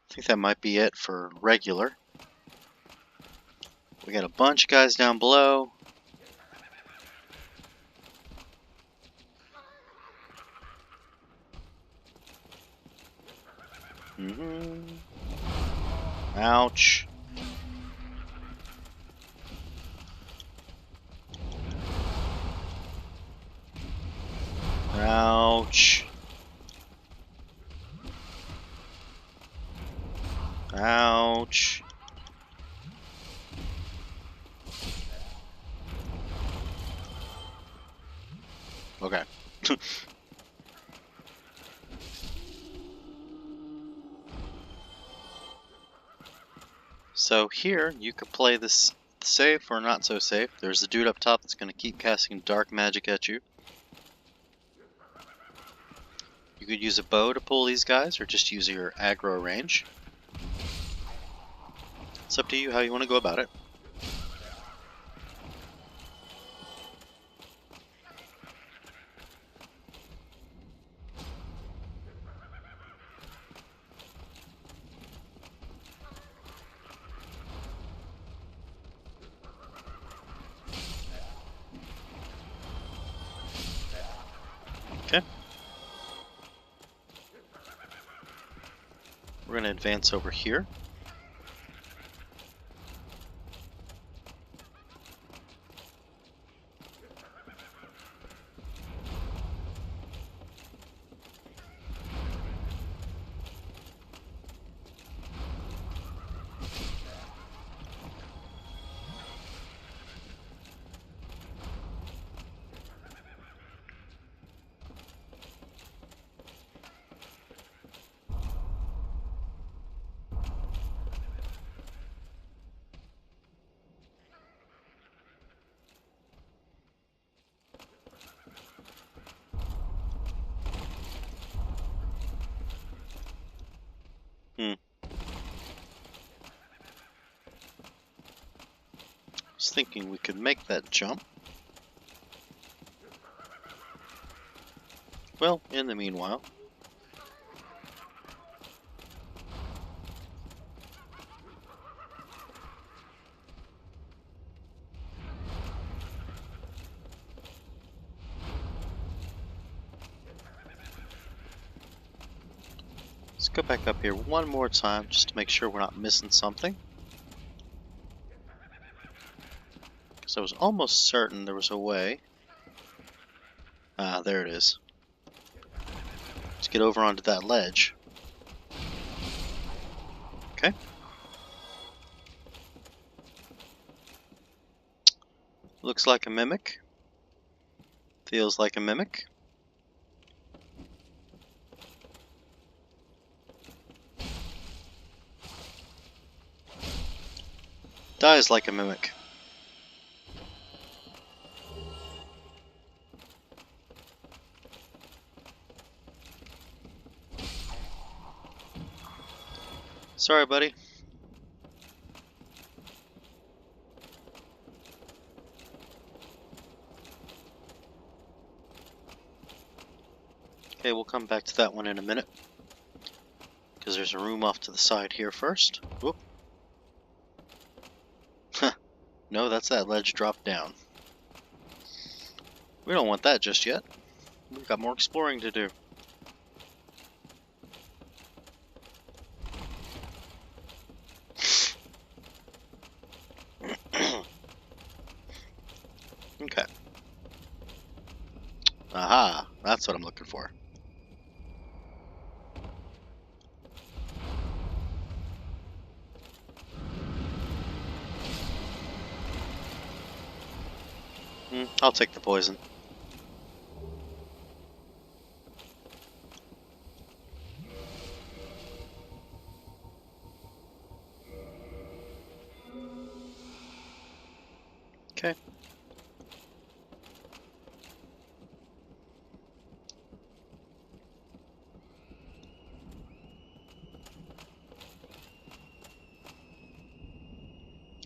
I think that might be it for regular. We got a bunch of guys down below. Ouch. Ouch. Ouch. Okay. So here, you could play this safe or not so safe. There's a dude up top that's going to keep casting dark magic at you. You could use a bow to pull these guys, or just use your aggro range. It's up to you how you want to go about it. Okay. We're going to advance over here. I was thinking we could make that jump. Well, in the meanwhile, let's go back up here one more time just to make sure we're not missing something. Because I was almost certain there was a way. Ah, there it is. Let's get over onto that ledge. Okay. Looks like a mimic. Feels like a mimic. Dies like a mimic. Sorry, buddy. Okay, we'll come back to that one in a minute. Because there's a room off to the side here first. Whoop. Huh. No, that's that ledge drop down. We don't want that just yet. We've got more exploring to do. Okay. Aha, that's what I'm looking for. I'll take the poison. Okay.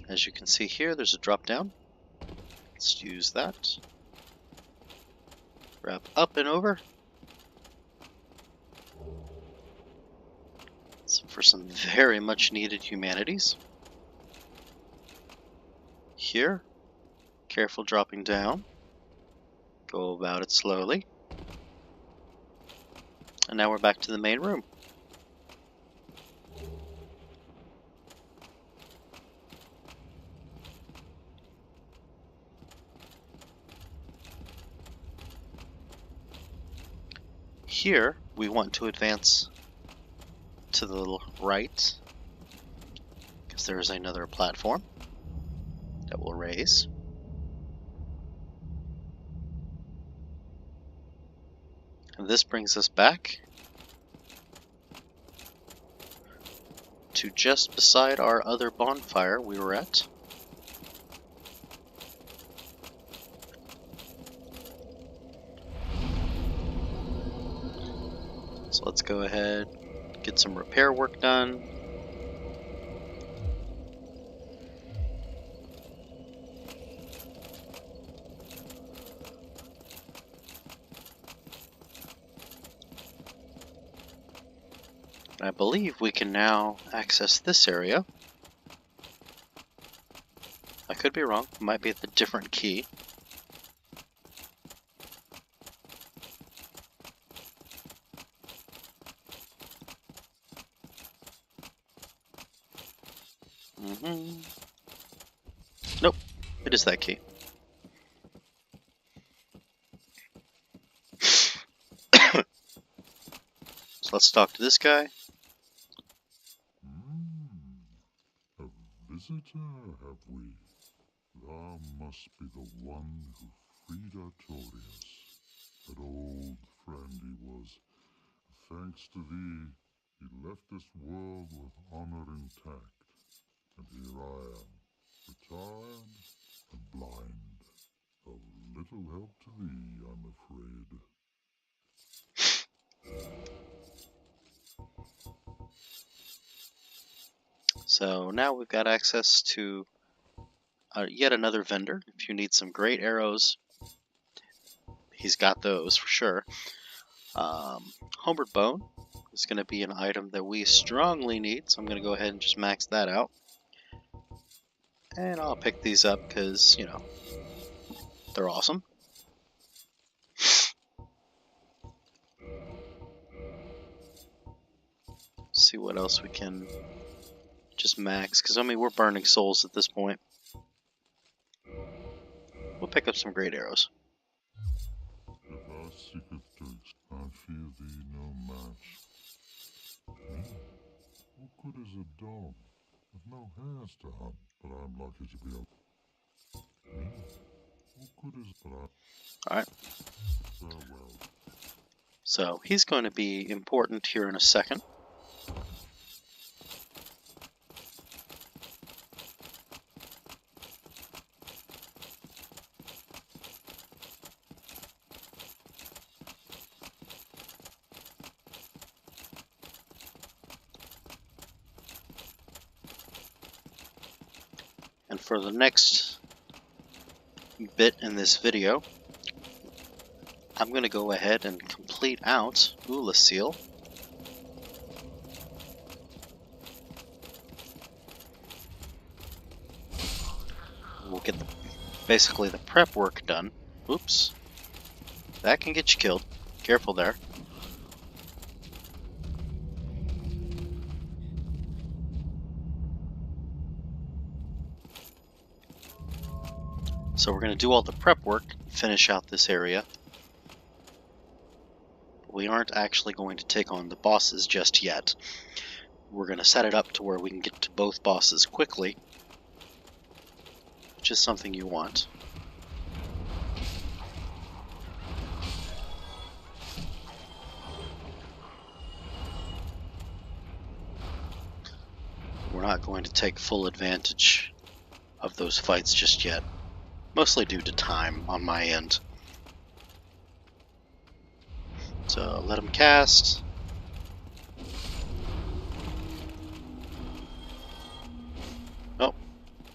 As you can see here, there's a drop down. Let's use that. Wrap up and over. So for some very much needed humanities. Here, careful dropping down. Go about it slowly. And now we're back to the main room. Here, we want to advance to the right, because there is another platform that we'll raise. And this brings us back to just beside our other bonfire we were at. So let's go ahead, get some repair work done. I believe we can now access this area. I could be wrong, it might be at a different key. Nope, it is that key. So let's talk to this guy.
A visitor, have we? Thou must be the one who freed Artorias. That old friend he was. Thanks to thee, he left this world with honor intact. And here I am, retired and blind. Of little help to thee, I'm afraid.
So now we've got access to yet another vendor. If you need some great arrows, he's got those for sure. Homeward Bone is going to be an item that we strongly need, so I'm going to go ahead and just max that out. And I'll pick these up because, you know, they're awesome. See what else we can just max, because I mean we're burning souls at this point. We'll pick up some great arrows.
If thou seekest to I fear thee no match. What good is a dog with no hairs to hunt? But I'm lucky to be a What good is that?
Alright,
Farewell.
so he's going to be important here in a second. And for the next bit in this video, I'm going to go ahead and complete out Ulasil. We'll get basically the prep work done. Oops. That can get you killed. Careful there. So we're going to do all the prep work, finish out this area. We aren't actually going to take on the bosses just yet. We're going to set it up to where we can get to both bosses quickly, which is something you want. We're not going to take full advantage of those fights just yet, mostly due to time on my end. So let him cast. Oh,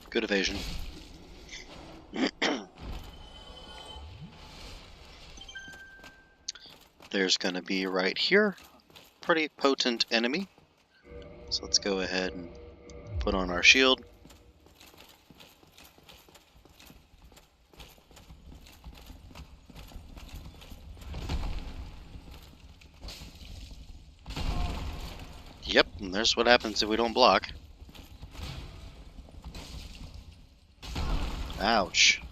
good evasion. There's going to be right here, pretty potent enemy. So let's go ahead and put on our shield. Yep, and there's what happens if we don't block. Ouch.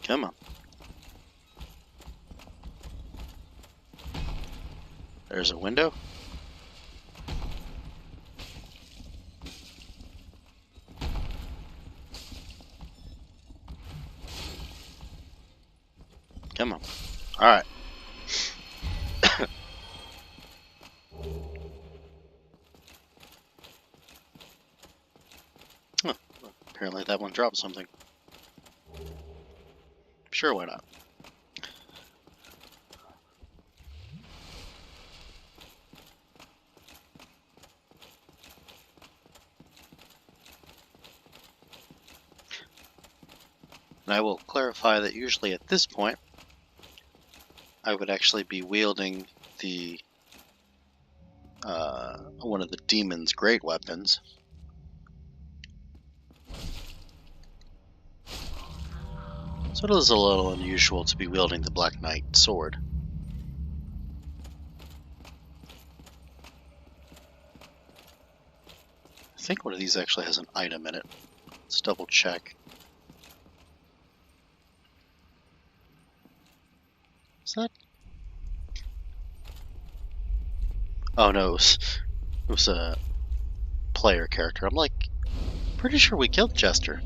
Come on. There's a window. Come on. Alright. Huh. Apparently that one dropped something. Sure, why not? And I will clarify that usually at this point, I would actually be wielding the one of the demon's great weapons. So it is a little unusual to be wielding the Black Knight sword. I think one of these actually has an item in it. Let's double check. Is that? Oh no, it was a player character. I'm like, pretty sure we killed Chester.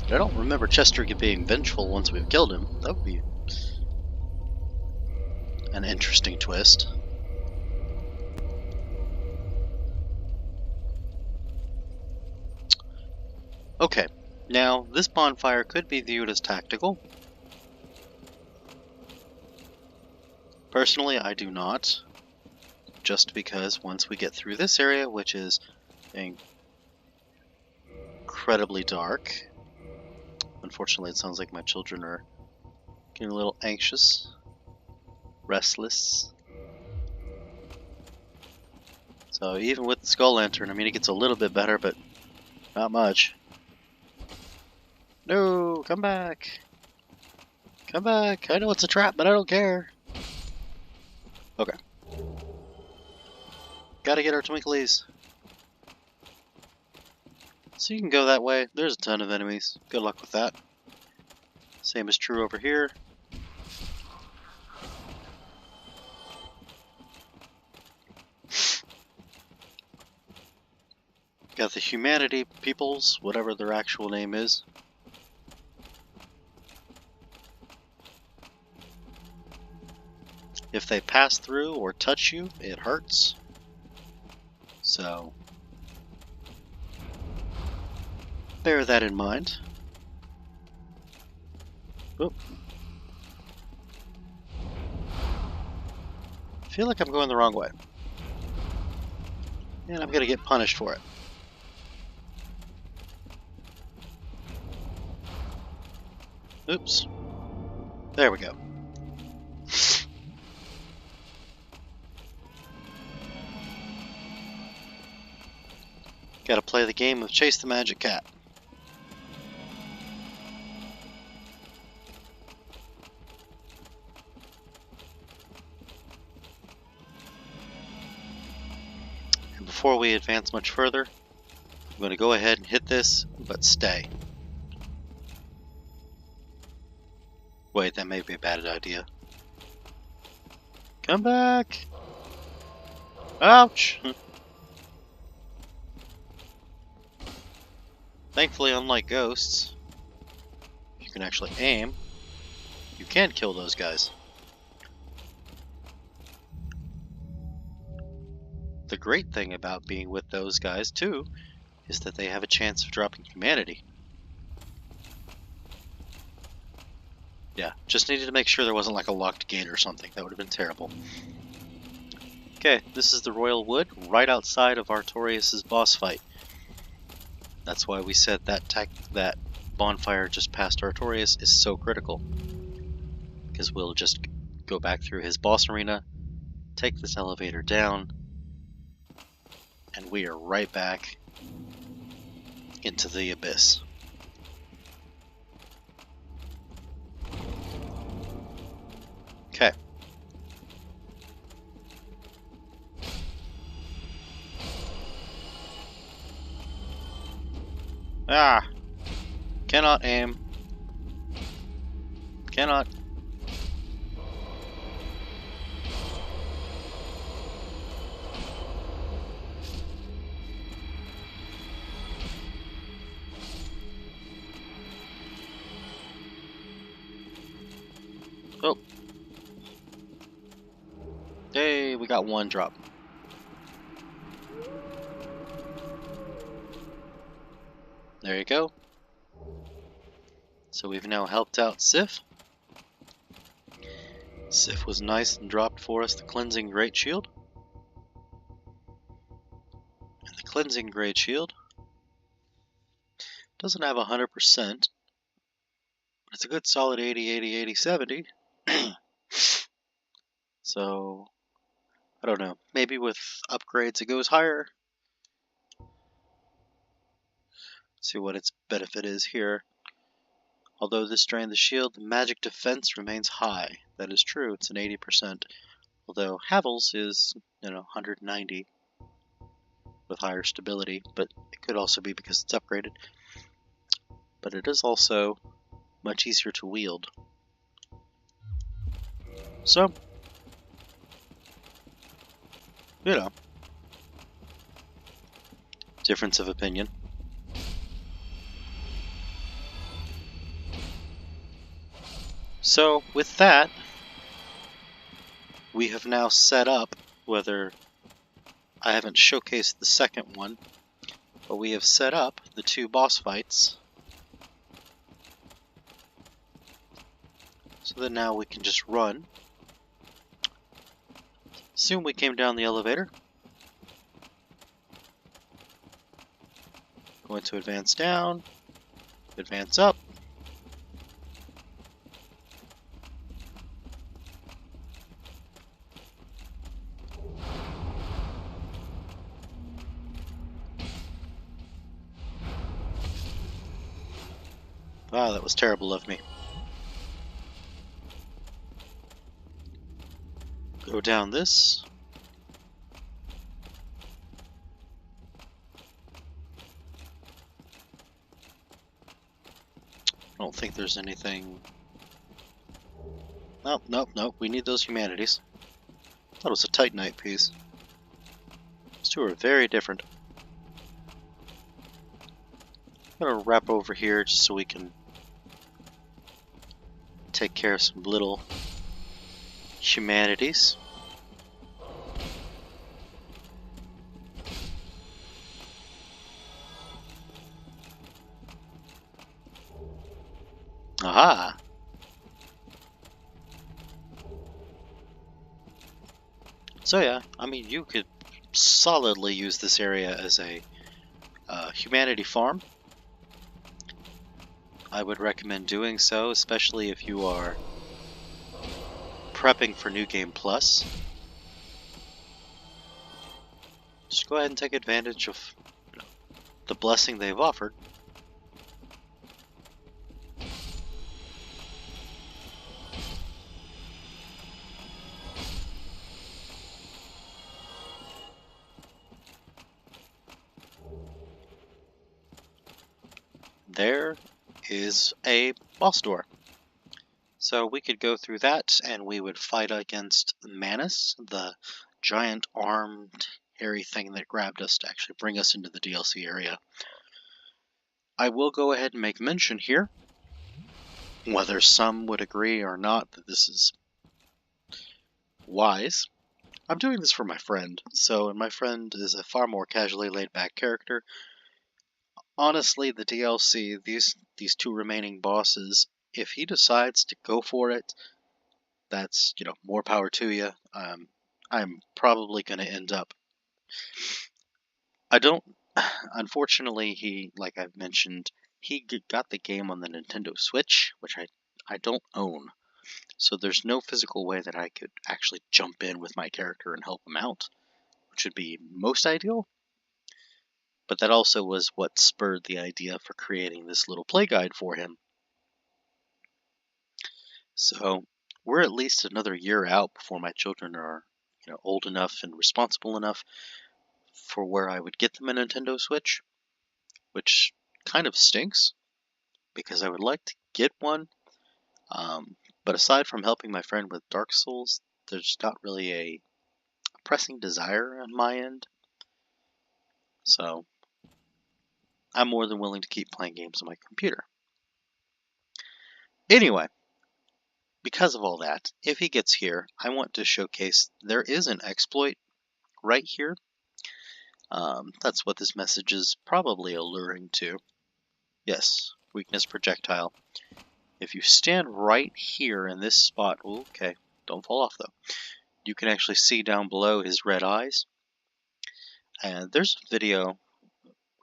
I don't remember Chester being vengeful once we've killed him. That would be an interesting twist. Okay, now this bonfire could be viewed as tactical. Personally, I do not. Just because once we get through this area, which is incredibly dark. Unfortunately, it sounds like my children are getting a little anxious, restless. So even with the skull lantern, I mean, it gets a little bit better, but not much. No, come back. Come back. I know it's a trap, but I don't care. Okay. Gotta get our twinklies. So you can go that way. There's a ton of enemies. Good luck with that. Same is true over here. Got the humanity peoples, whatever their actual name is. If they pass through or touch you, it hurts. So, bear that in mind. Oop. I feel like I'm going the wrong way. And I'm gonna get punished for it. Oops. There we go. Gotta play the game of Chase the Magic Cat. And before we advance much further, I'm going to go ahead and hit this, but stay. Wait, that may be a bad idea. Come back! Ouch! Thankfully, unlike ghosts, you can actually aim. You can kill those guys. The great thing about being with those guys, too, is that they have a chance of dropping humanity. Yeah, just needed to make sure there wasn't like a locked gate or something. That would have been terrible. Okay, this is the Royal Wood, right outside of Artorias' boss fight. That's why we said that bonfire just past Artorias is so critical. Because we'll just go back through his boss arena, take this elevator down, and we are right back into the abyss. Okay. Ah! Cannot aim. Cannot. Oh. Hey, we got one drop. There you go. So we've now helped out Sif. Sif was nice and dropped for us the Cleansing Great Shield. And the Cleansing Great Shield doesn't have 100%, but it's a good solid 80, 80, 80, 70. So, I don't know. Maybe with upgrades it goes higher. Let's see what its benefit is here. Although this drained the shield, the magic defense remains high. That is true, it's an 80%. Although Havel's is, 190 with higher stability, but it could also be because it's upgraded. But it is also much easier to wield. So, difference of opinion. So, with that, we have now set up, whether I haven't showcased the second one, but we have set up the two boss fights so that now we can just run. Assume we came down the elevator. Going to advance down, advance up. Wow, that was terrible of me. Go down this. I don't think there's anything... Nope, nope, nope. We need those humanities. Thought it was a Titanite piece. These two are very different. I'm gonna wrap over here just so we can take care of some little humanities. Aha! So yeah, I mean, you could solidly use this area as a humanity farm. I would recommend doing so, especially if you are prepping for New Game Plus. Just go ahead and take advantage of the blessing they've offered. There is a boss door. So we could go through that and we would fight against Manus, the giant armed hairy thing that grabbed us to actually bring us into the DLC area. I will go ahead and make mention here, whether some would agree or not that this is wise. I'm doing this for my friend, and my friend is a far more casually laid back character. Honestly, the DLC, these two remaining bosses, if he decides to go for it, that's, more power to you. I'm probably going to end up... Unfortunately, like I've mentioned, he got the game on the Nintendo Switch, which I don't own. So there's no physical way that I could actually jump in with my character and help him out, which would be most ideal. But that also was what spurred the idea for creating this little play guide for him. So we're at least another year out before my children are, old enough and responsible enough for where I would get them a Nintendo Switch, which kind of stinks because I would like to get one. But aside from helping my friend with Dark Souls, there's not really a pressing desire on my end. So I'm more than willing to keep playing games on my computer. Anyway, because of all that, if he gets here, I want to showcase there is an exploit right here. That's what this message is probably alluring to. Yes, weakness projectile. If you stand right here in this spot, okay, don't fall off though, you can actually see down below his red eyes. And there's a video,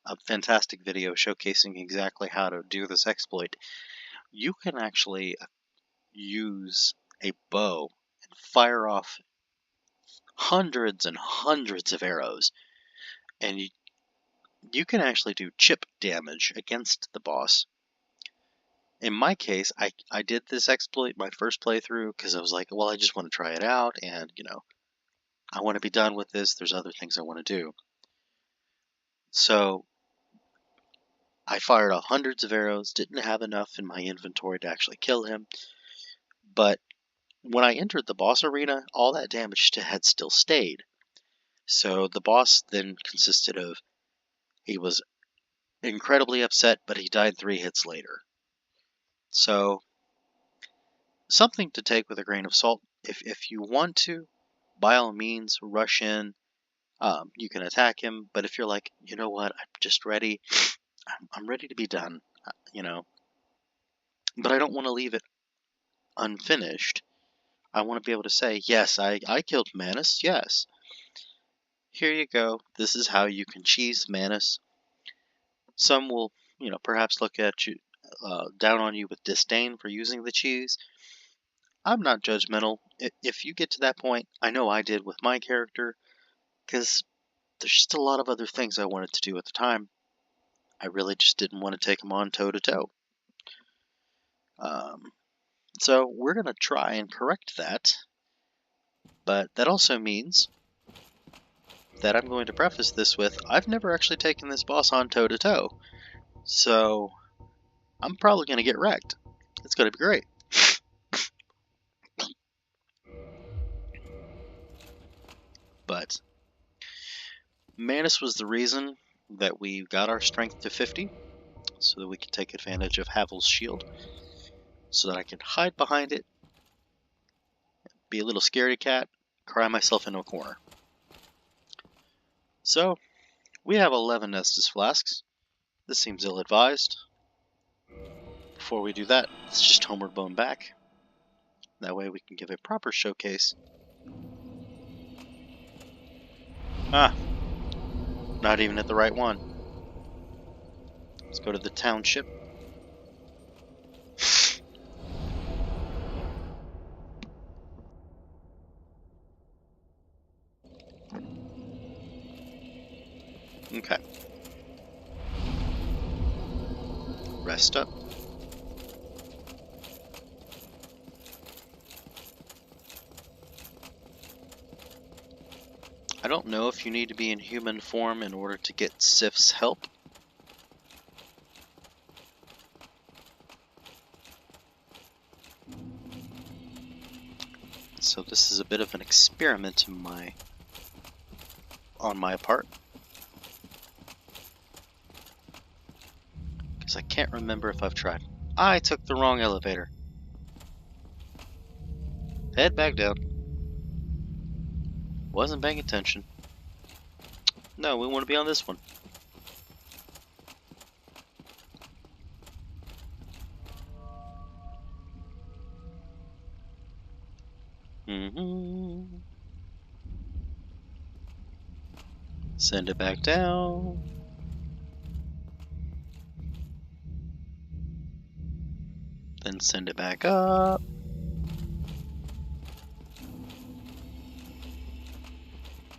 a fantastic video showcasing exactly how to do this exploit. You can actually use a bow and fire off hundreds and hundreds of arrows, and you can actually do chip damage against the boss. In my case, I did this exploit my first playthrough because I was like, well, I just want to try it out, and I want to be done with this. There's other things I want to do. So I fired off hundreds of arrows, didn't have enough in my inventory to actually kill him, but when I entered the boss arena, all that damage had still stayed. So the boss then consisted of, he was incredibly upset, but he died 3 hits later. So something to take with a grain of salt. If you want to, by all means, rush in. You can attack him, but if you're like, you know what, I'm just ready, I'm ready to be done, but I don't want to leave it unfinished. I want to be able to say, yes, I killed Manus, yes. Here you go. This is how you can cheese Manus. Some will, perhaps look at you, down on you with disdain for using the cheese. I'm not judgmental. If you get to that point, I know I did with my character, because there's just a lot of other things I wanted to do at the time. I really just didn't want to take him on toe-to-toe. So we're going to try and correct that, but that also means that I'm going to preface this with, I've never actually taken this boss on toe-to-toe, so I'm probably going to get wrecked. It's going to be great. But Manus was the reason that we got our strength to 50, so that we could take advantage of Havel's shield, so that I could hide behind it, be a little scaredy cat, cry myself into a corner. So, we have 11 Estus flasks. This seems ill-advised. Before we do that, let's just homeward bone back. That way we can give a proper showcase. Ah, not even at the right one. Let's go to the township. Okay. Rest up. I don't know if you need to be in human form in order to get Sif's help. So this is a bit of an experiment on my part. Because I can't remember if I've tried. I took the wrong elevator. Head back down. Wasn't paying attention. No, we want to be on this one. Send it back down. Then send it back up.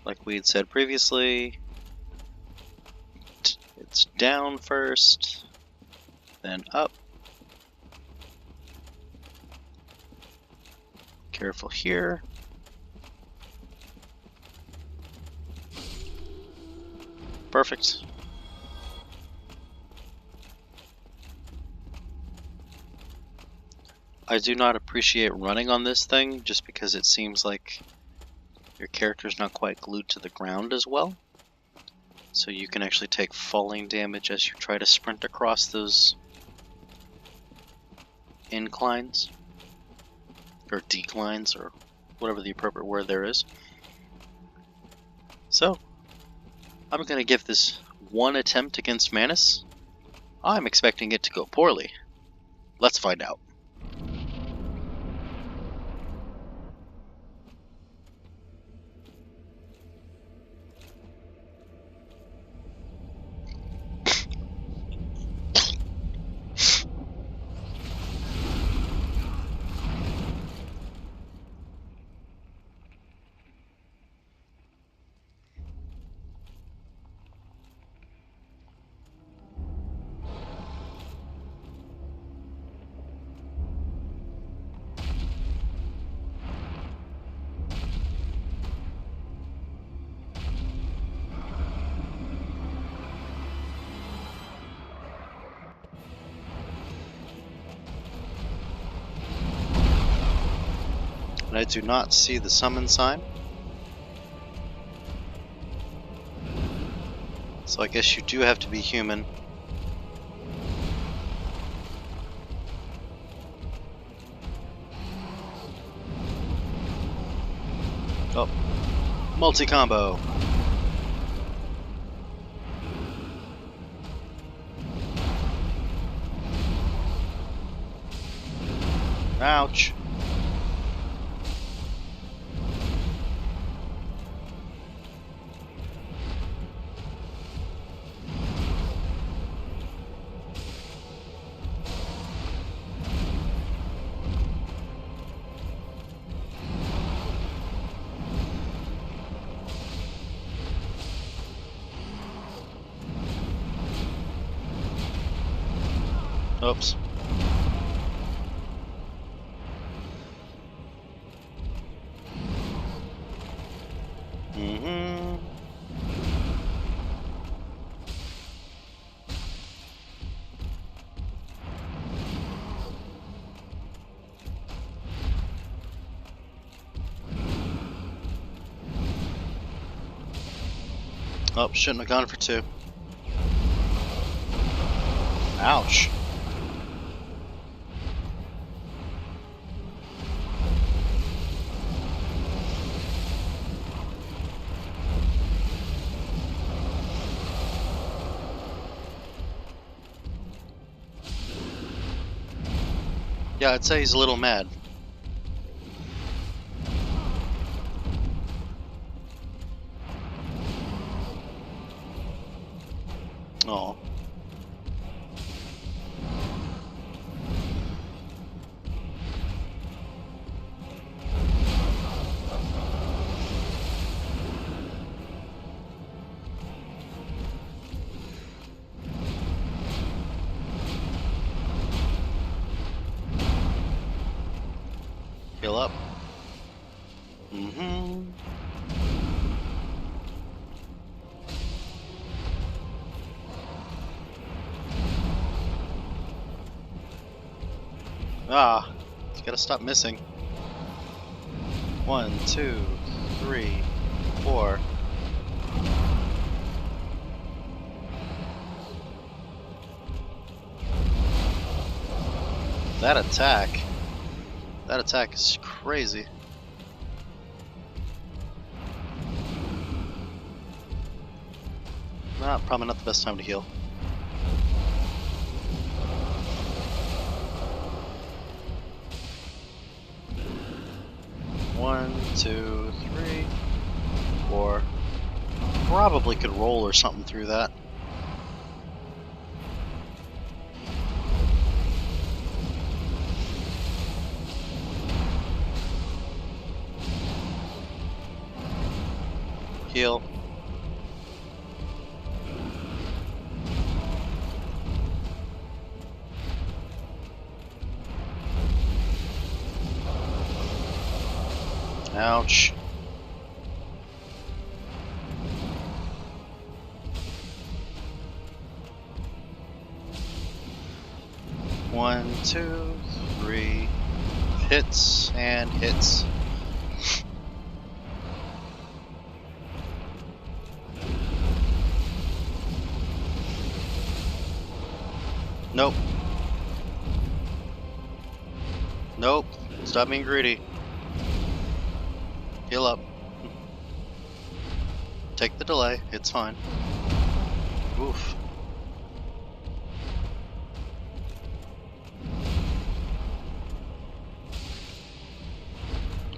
Like we had said previously, it's down first, then up. Careful here. Perfect. I do not appreciate running on this thing just because it seems like your character's not quite glued to the ground as well. So you can actually take falling damage as you try to sprint across those inclines. Or declines, or whatever the appropriate word there is. So, I'm going to give this one attempt against Manus. I'm expecting it to go poorly. Let's find out. And I do not see the summon sign. So I guess you do have to be human. Oh, multi-combo. Ouch. Oops. Oh, shouldn't have gone for 2. Ouch. Yeah, I'd say he's a little mad. Oh. Heal up. Mm-hmm. Ah, you gotta stop missing. 1, 2, 3, 4. That attack is crazy. Probably not the best time to heal. One, 2, 3, 4. Probably could roll or something through that. Heal. Ouch. One, 2, 3. Hits and hits. Nope. Nope. Stop being greedy. Heal up. Take the delay. It's fine. Oof.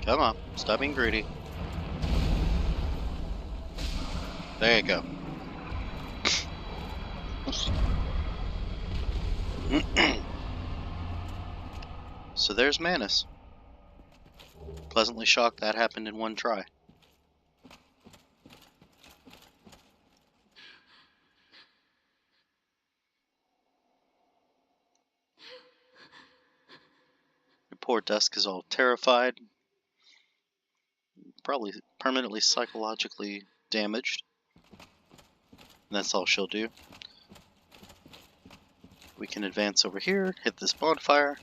Come on. Stop being greedy. There you go. So there's Manus. Pleasantly shocked that happened in one try. Your poor Dusk is all terrified. Probably permanently psychologically damaged. And that's all she'll do. We can advance over here, hit this bonfire.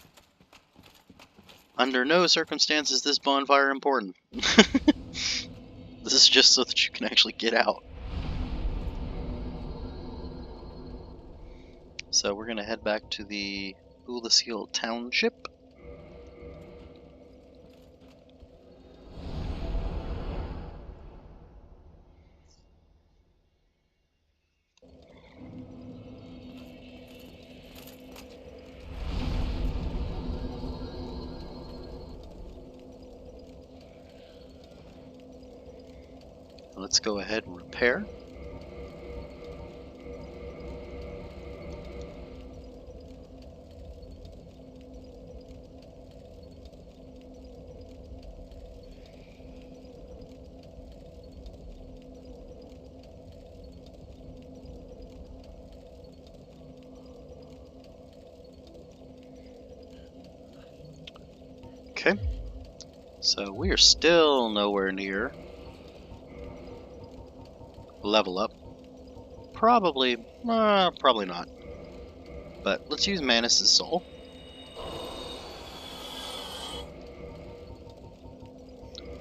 Under no circumstances is this bonfire important. This is just so that you can actually get out. So we're gonna head back to the Ulasil Township. Let's go ahead and repair. Okay, so we are still nowhere near level up. Probably not. But let's use Manus' soul.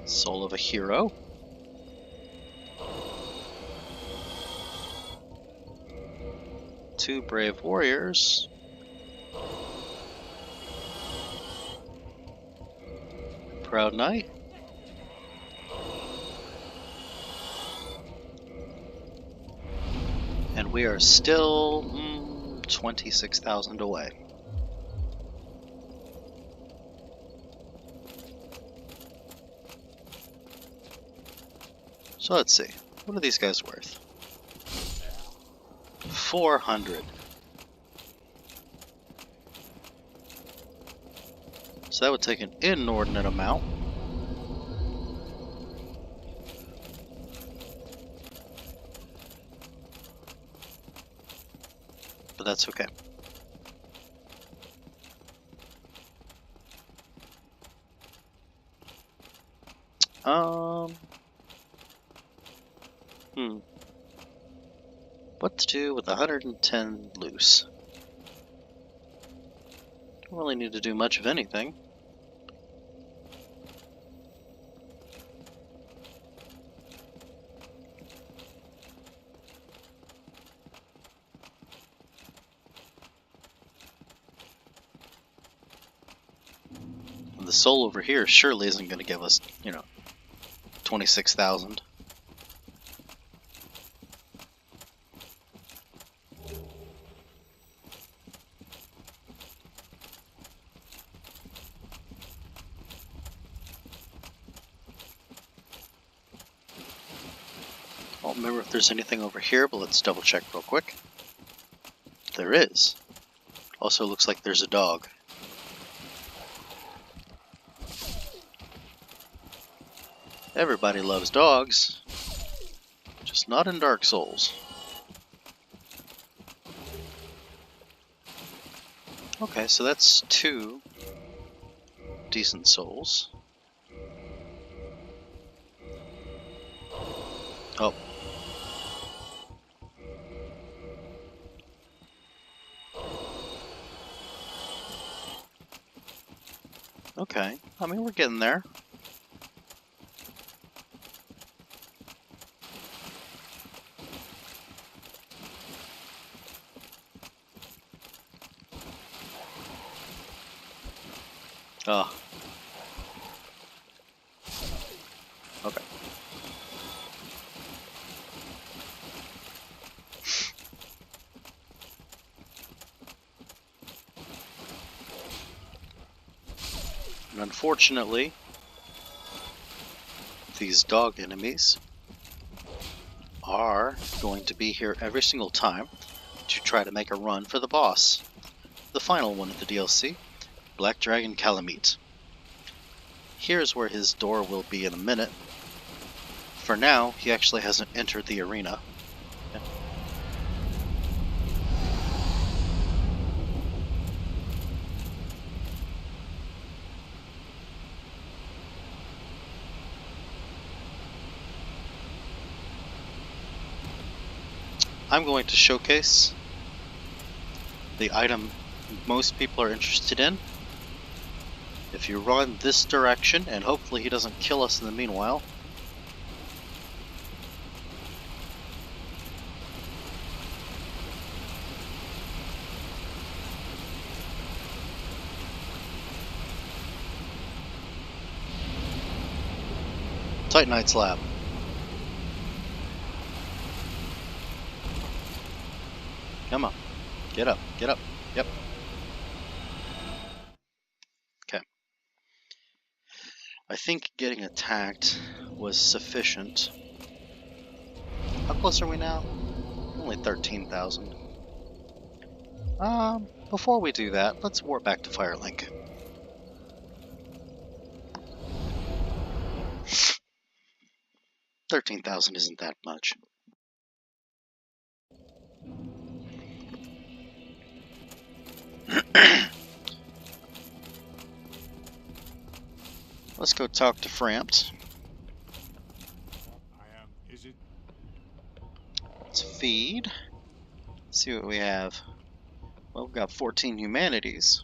Soul of a hero. 2 brave warriors. Proud knight. And we are still 26,000 away. So let's see. What are these guys worth? 400. So that would take an inordinate amount. But that's okay. What to do with 110 loose? Don't really need to do much of anything. The soul over here surely isn't going to give us, 26,000. I don't remember if there's anything over here, but let's double check real quick. There is. Also looks like there's a dog. Everybody loves dogs, just not in Dark Souls. Okay, so that's 2 decent souls. Oh. Okay, I mean, we're getting there. Oh. Okay. And unfortunately, these dog enemies are going to be here every single time to try to make a run for the boss. The final one of the DLC, Black Dragon Kalameet. Here's where his door will be in a minute. For now, he actually hasn't entered the arena. I'm going to showcase the item most people are interested in. If you run this direction, and hopefully he doesn't kill us in the meanwhile. Titanite slab. Come on. Get up. Get up. Yep. Okay. I think getting attacked was sufficient. How close are we now? Only 13,000. Before we do that, let's warp back to Firelink. $13,000 isn't that much. Let's go talk to Frampt. Let's feed. Let's see what we have. Well, we've got 14 humanities.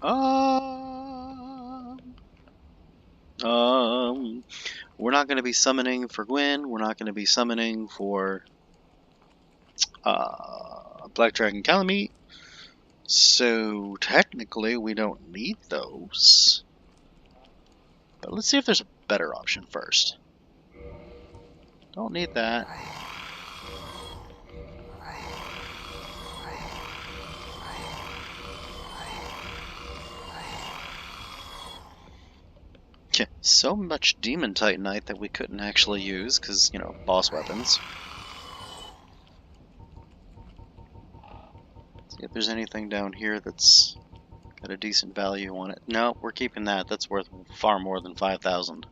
We're not going to be summoning for Gwyn. We're not going to be summoning for Black Dragon Kalameet. So technically we don't need those. But let's see if there's a better option first. Don't need that. Yeah, so much Demon Titanite that we couldn't actually use because, you know, boss weapons. See if there's anything down here that's got a decent value on it. No, we're keeping that. That's worth far more than 5,000.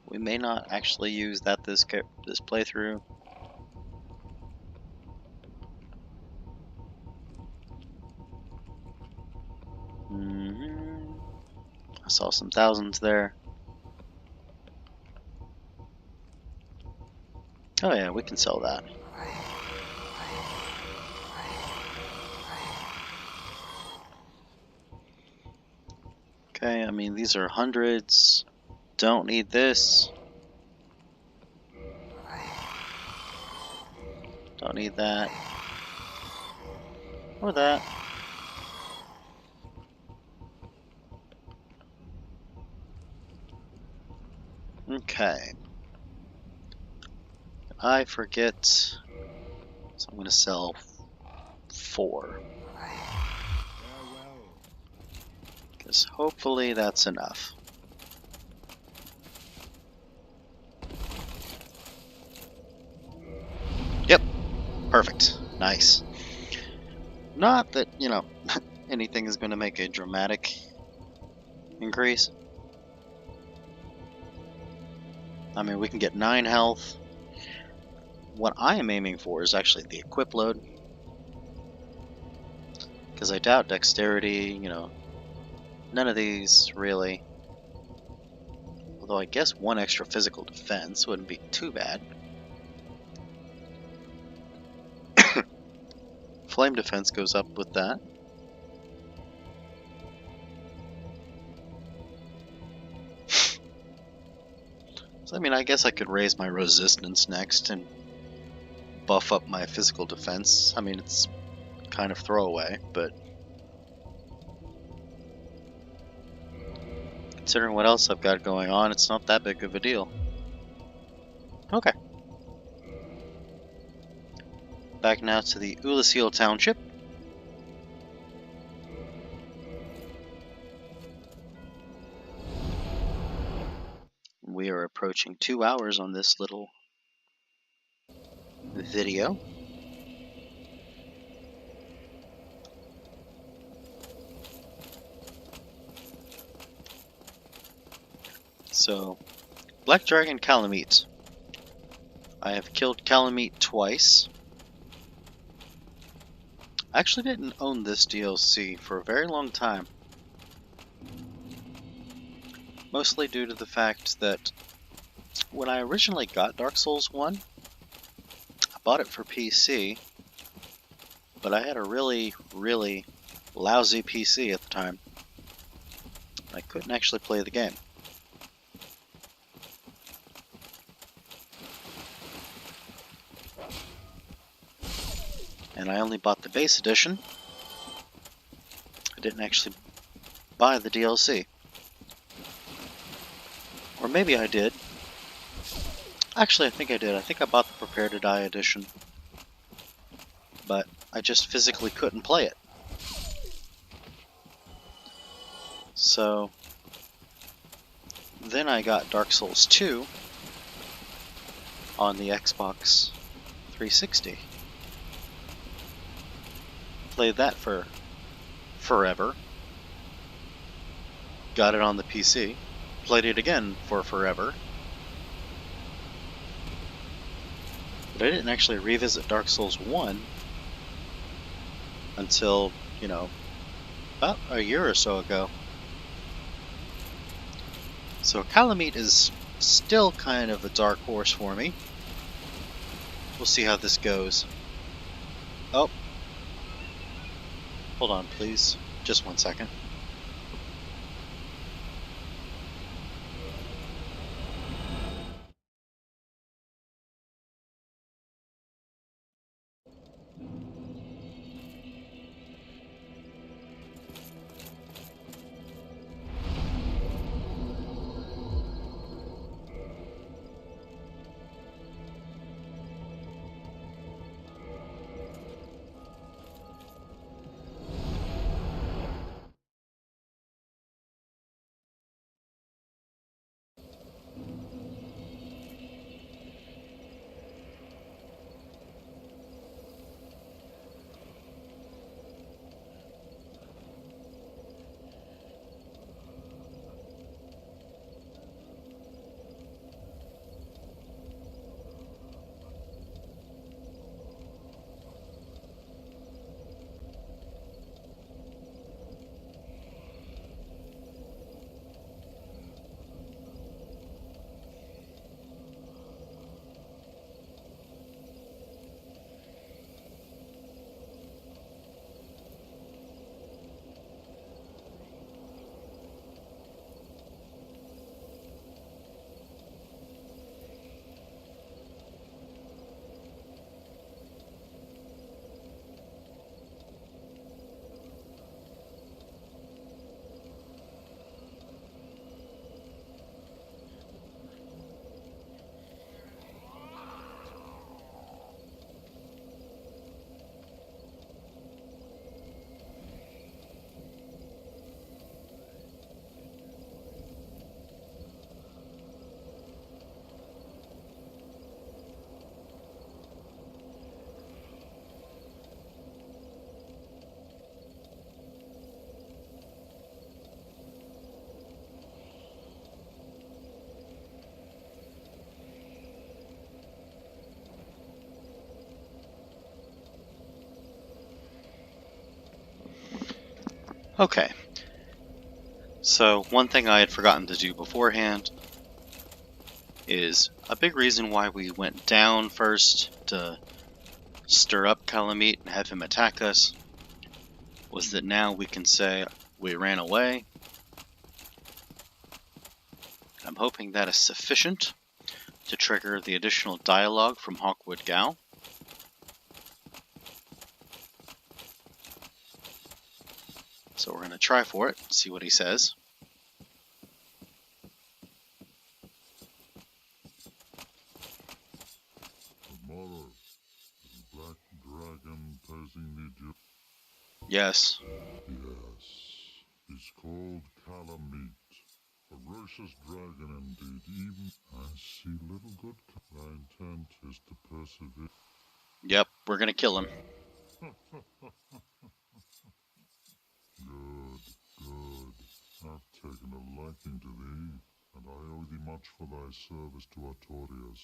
We may not actually use that this playthrough. I saw some thousands there. Oh yeah, we can sell that. Okay, I mean these are hundreds. Don't need this. Don't need that. Or that. Okay. I forget. So I'm going to sell 4. Because hopefully that's enough. Yep. Perfect. Nice. Not that, you know, anything is going to make a dramatic increase. I mean, we can get 9 health. What I am aiming for is actually the equip load. Because I doubt dexterity, you know, none of these really. Although I guess 1 extra physical defense wouldn't be too bad. Flame defense goes up with that. So, I mean, I guess I could raise my resistance next and buff up my physical defense. I mean, it's kind of throwaway, but considering what else I've got going on, it's not that big of a deal. Okay. Back now to the Ulasil Township. We are approaching 2 hours on this little video. So, Black Dragon Kalameet. I have killed Kalameet twice. I actually didn't own this DLC for a very long time. Mostly due to the fact that when I originally got Dark Souls 1, I bought it for PC, but I had a really, really lousy PC at the time. I couldn't actually play the game. And I only bought the base edition. I didn't actually buy the DLC. Or maybe I did. Actually, I think I did. I think I bought the Prepare to Die edition. But I just physically couldn't play it. So then I got Dark Souls 2 on the Xbox 360. Played that for forever. Got it on the PC. Played it again for forever. But I didn't actually revisit Dark Souls 1 until, you know, about a year or so ago. So Kalameet is still kind of a dark horse for me. We'll see how this goes. Oh. Hold on, please. Just 1 second. Okay. So, one thing I had forgotten to do beforehand is a big reason why we went down first to stir up Kalameet and have him attack us was that now we can say we ran away. I'm hoping that is sufficient to trigger the additional dialogue from Hawkwood Gal. So we're going to try for it, see what he says.
Tomorrow, the black dragon posing the...
Yes.
Yes, he's called Kalameet. Ferocious dragon indeed. Even I see little good. My intent is to persevere.
Yep, we're going to kill him.
Good, good. I've taken a liking to thee, and I owe thee much for thy service to Artorias.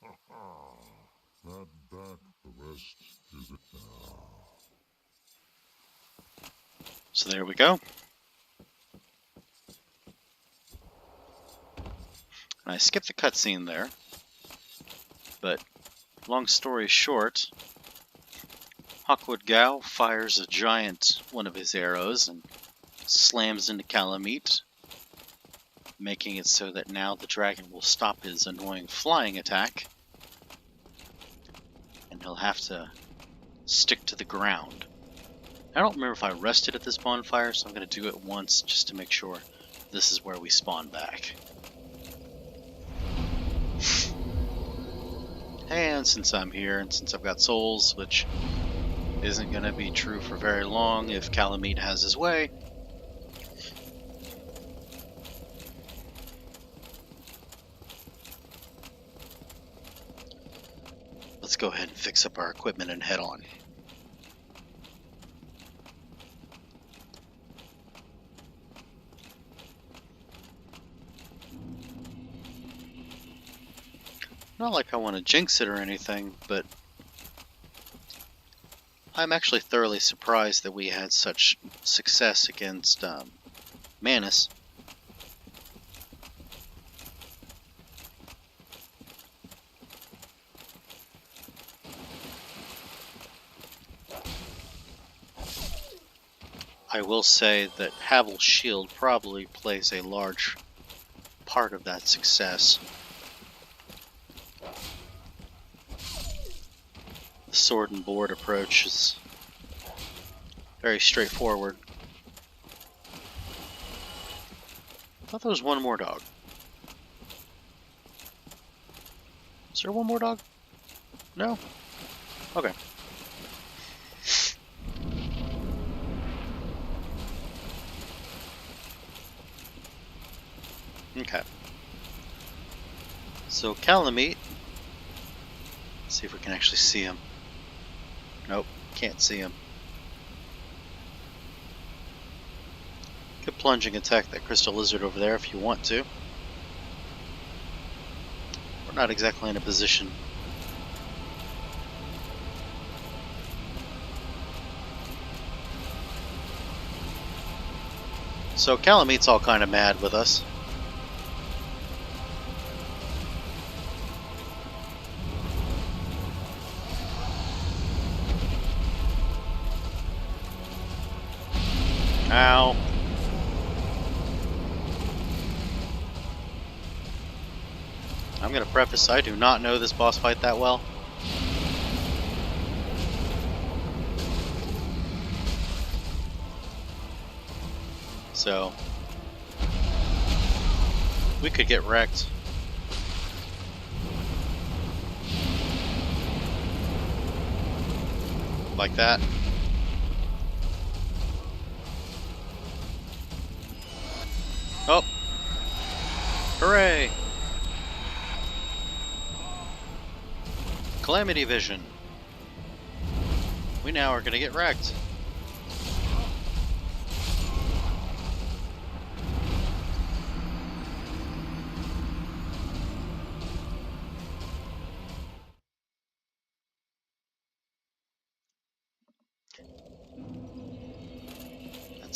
Ha ha! That back, the rest is it now.
So there we go. And I skipped the cutscene there, but long story short, Hawkwood Gal fires a giant one of his arrows and slams into Kalameet, making it so that now the dragon will stop his annoying flying attack, and he'll have to stick to the ground. I don't remember if I rested at this bonfire, so I'm going to do it once just to make sure this is where we spawn back. And since I'm here, and since I've got souls, which isn't going to be true for very long if Kalameet has his way, let's go ahead and fix up our equipment and head on. Not like I want to jinx it or anything, but I'm actually thoroughly surprised that we had such success against Manus. I will say that Havel's shield probably plays a large part of that success. The sword and board approach is very straightforward. I thought there was one more dog. Is there one more dog? No? Okay. Okay. So Kalameet, let's see if we can actually see him. Nope, can't see him. Could plunging attack that crystal lizard over there if you want to. We're not exactly in a position. So Kalameet's all kind of mad with us. Ow. I'm going to preface, I do not know this boss fight that well. So, we could get wrecked. Like that. Oh! Hooray! Calamity vision. We now are going to get wrecked.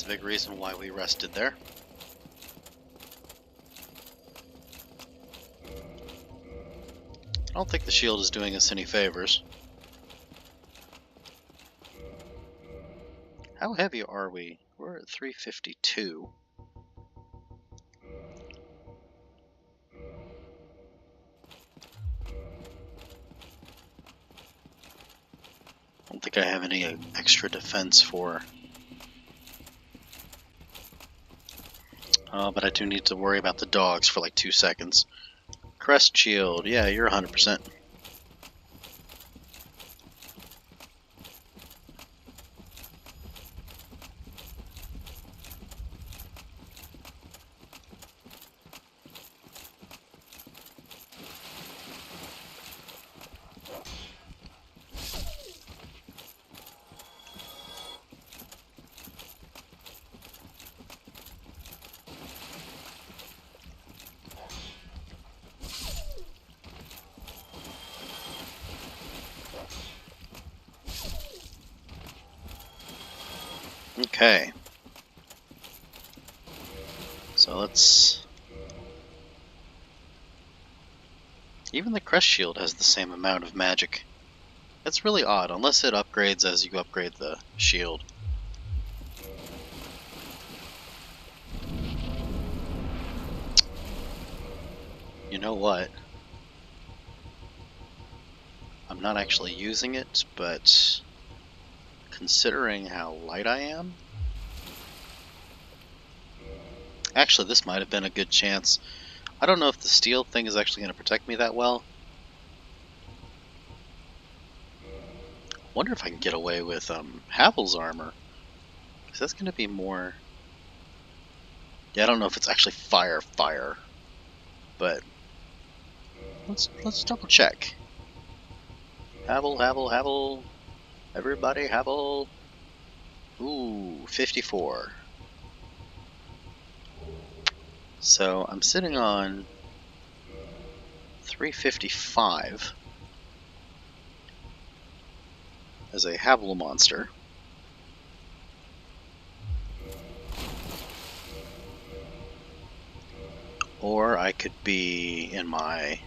a big reason why we rested there. I don't think the shield is doing us any favors. How heavy are we? We're at 352. I don't think I have any extra defense for... but I do need to worry about the dogs for like 2 seconds. Crest shield, yeah, you're 100%. Okay. So let's... Even the crest shield has the same amount of magic. It's really odd, unless it upgrades as you upgrade the shield. You know what? I'm not actually using it, but considering how light I am... Actually, this might have been a good chance. I don't know if the steel thing is actually going to protect me that well. Wonder if I can get away with Havel's armor. Because that's going to be more... Yeah, I don't know if it's actually fire, but let's double check. Havel. Everybody, Havel. Ooh, 54. So I'm sitting on 355 as a Havel monster. Or I could be in my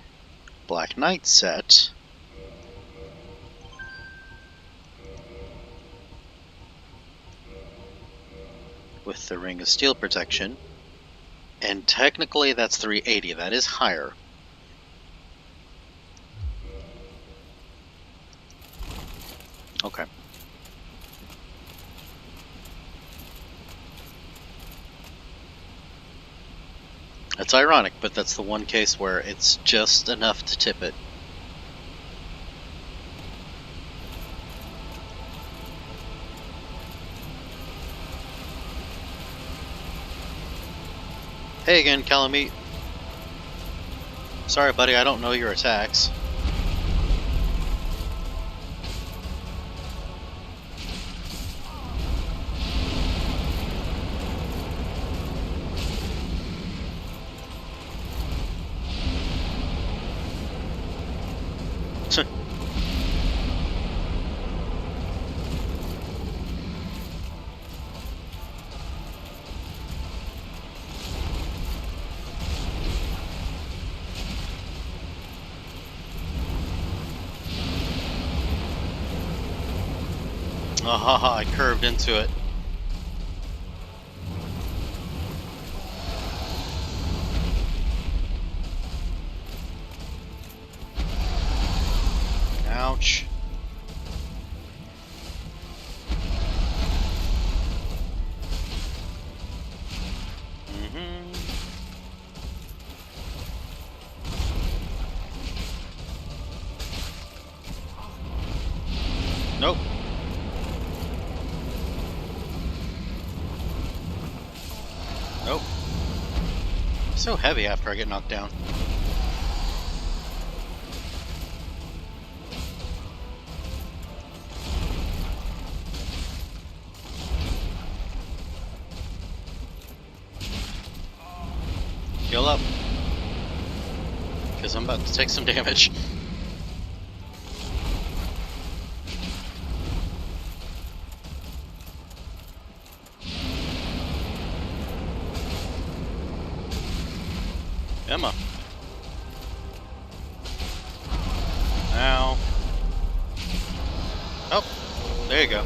Black Knight set with the Ring of Steel protection, and technically that's 380, that is higher. Okay. It's ironic, but that's the one case where it's just enough to tip it. Hey again, Kalameet. Sorry, buddy, I don't know your attacks. Haha, I curved into it. Ouch. Nope. Nope. So heavy after I get knocked down. Heal up, because I'm about to take some damage. Emma. Ow. Oh, there you go.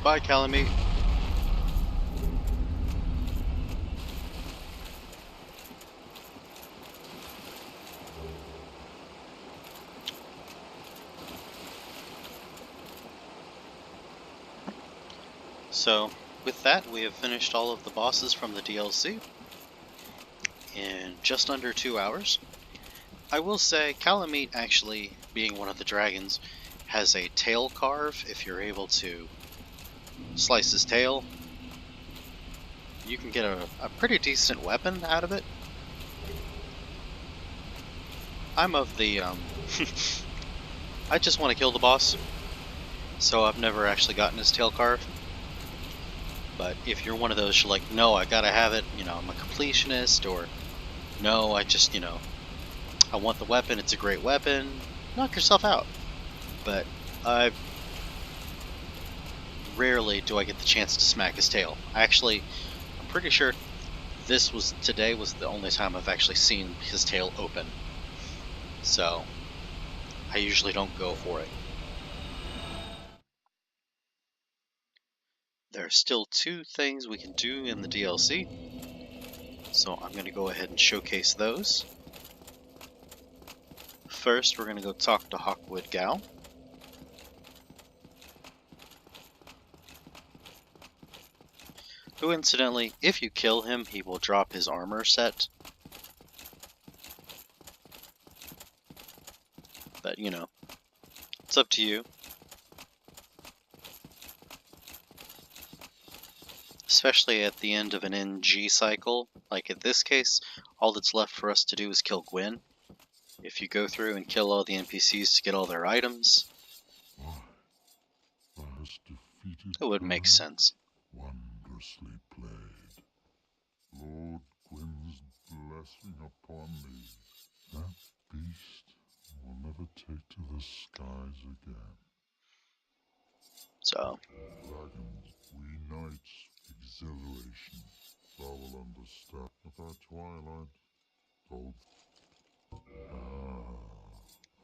Bye, Kalameet. So, with that, we have finished all of the bosses from the DLC in just under 2 hours. I will say, Kalameet actually, being one of the dragons, has a tail carve. If you're able to slice his tail, you can get a pretty decent weapon out of it. I'm of the, I just want to kill the boss, so I've never actually gotten his tail carve. But if you're one of those, you're like, no, I gotta have it, you know, I'm a completionist, or no, I just, you know, I want the weapon, it's a great weapon, knock yourself out. But rarely do I get the chance to smack his tail. I'm pretty sure today was the only time I've actually seen his tail open. So, I usually don't go for it. There are still 2 things we can do in the DLC, so I'm going to go ahead and showcase those. First, we're going to go talk to Hawkwood Gal. Who, incidentally, if you kill him, he will drop his armor set. But, you know, it's up to you. Especially at the end of an NG cycle, like in this case, all that's left for us to do is kill Gwyn. If you go through and kill all the NPCs to get all their items, it would make sense.
Wondrously played. Lord Gwyn's blessing upon thee. That beast will never take to the skies again.
So,
Dragons, we knights, exhilaration. Thou will understand at our twilight. Told.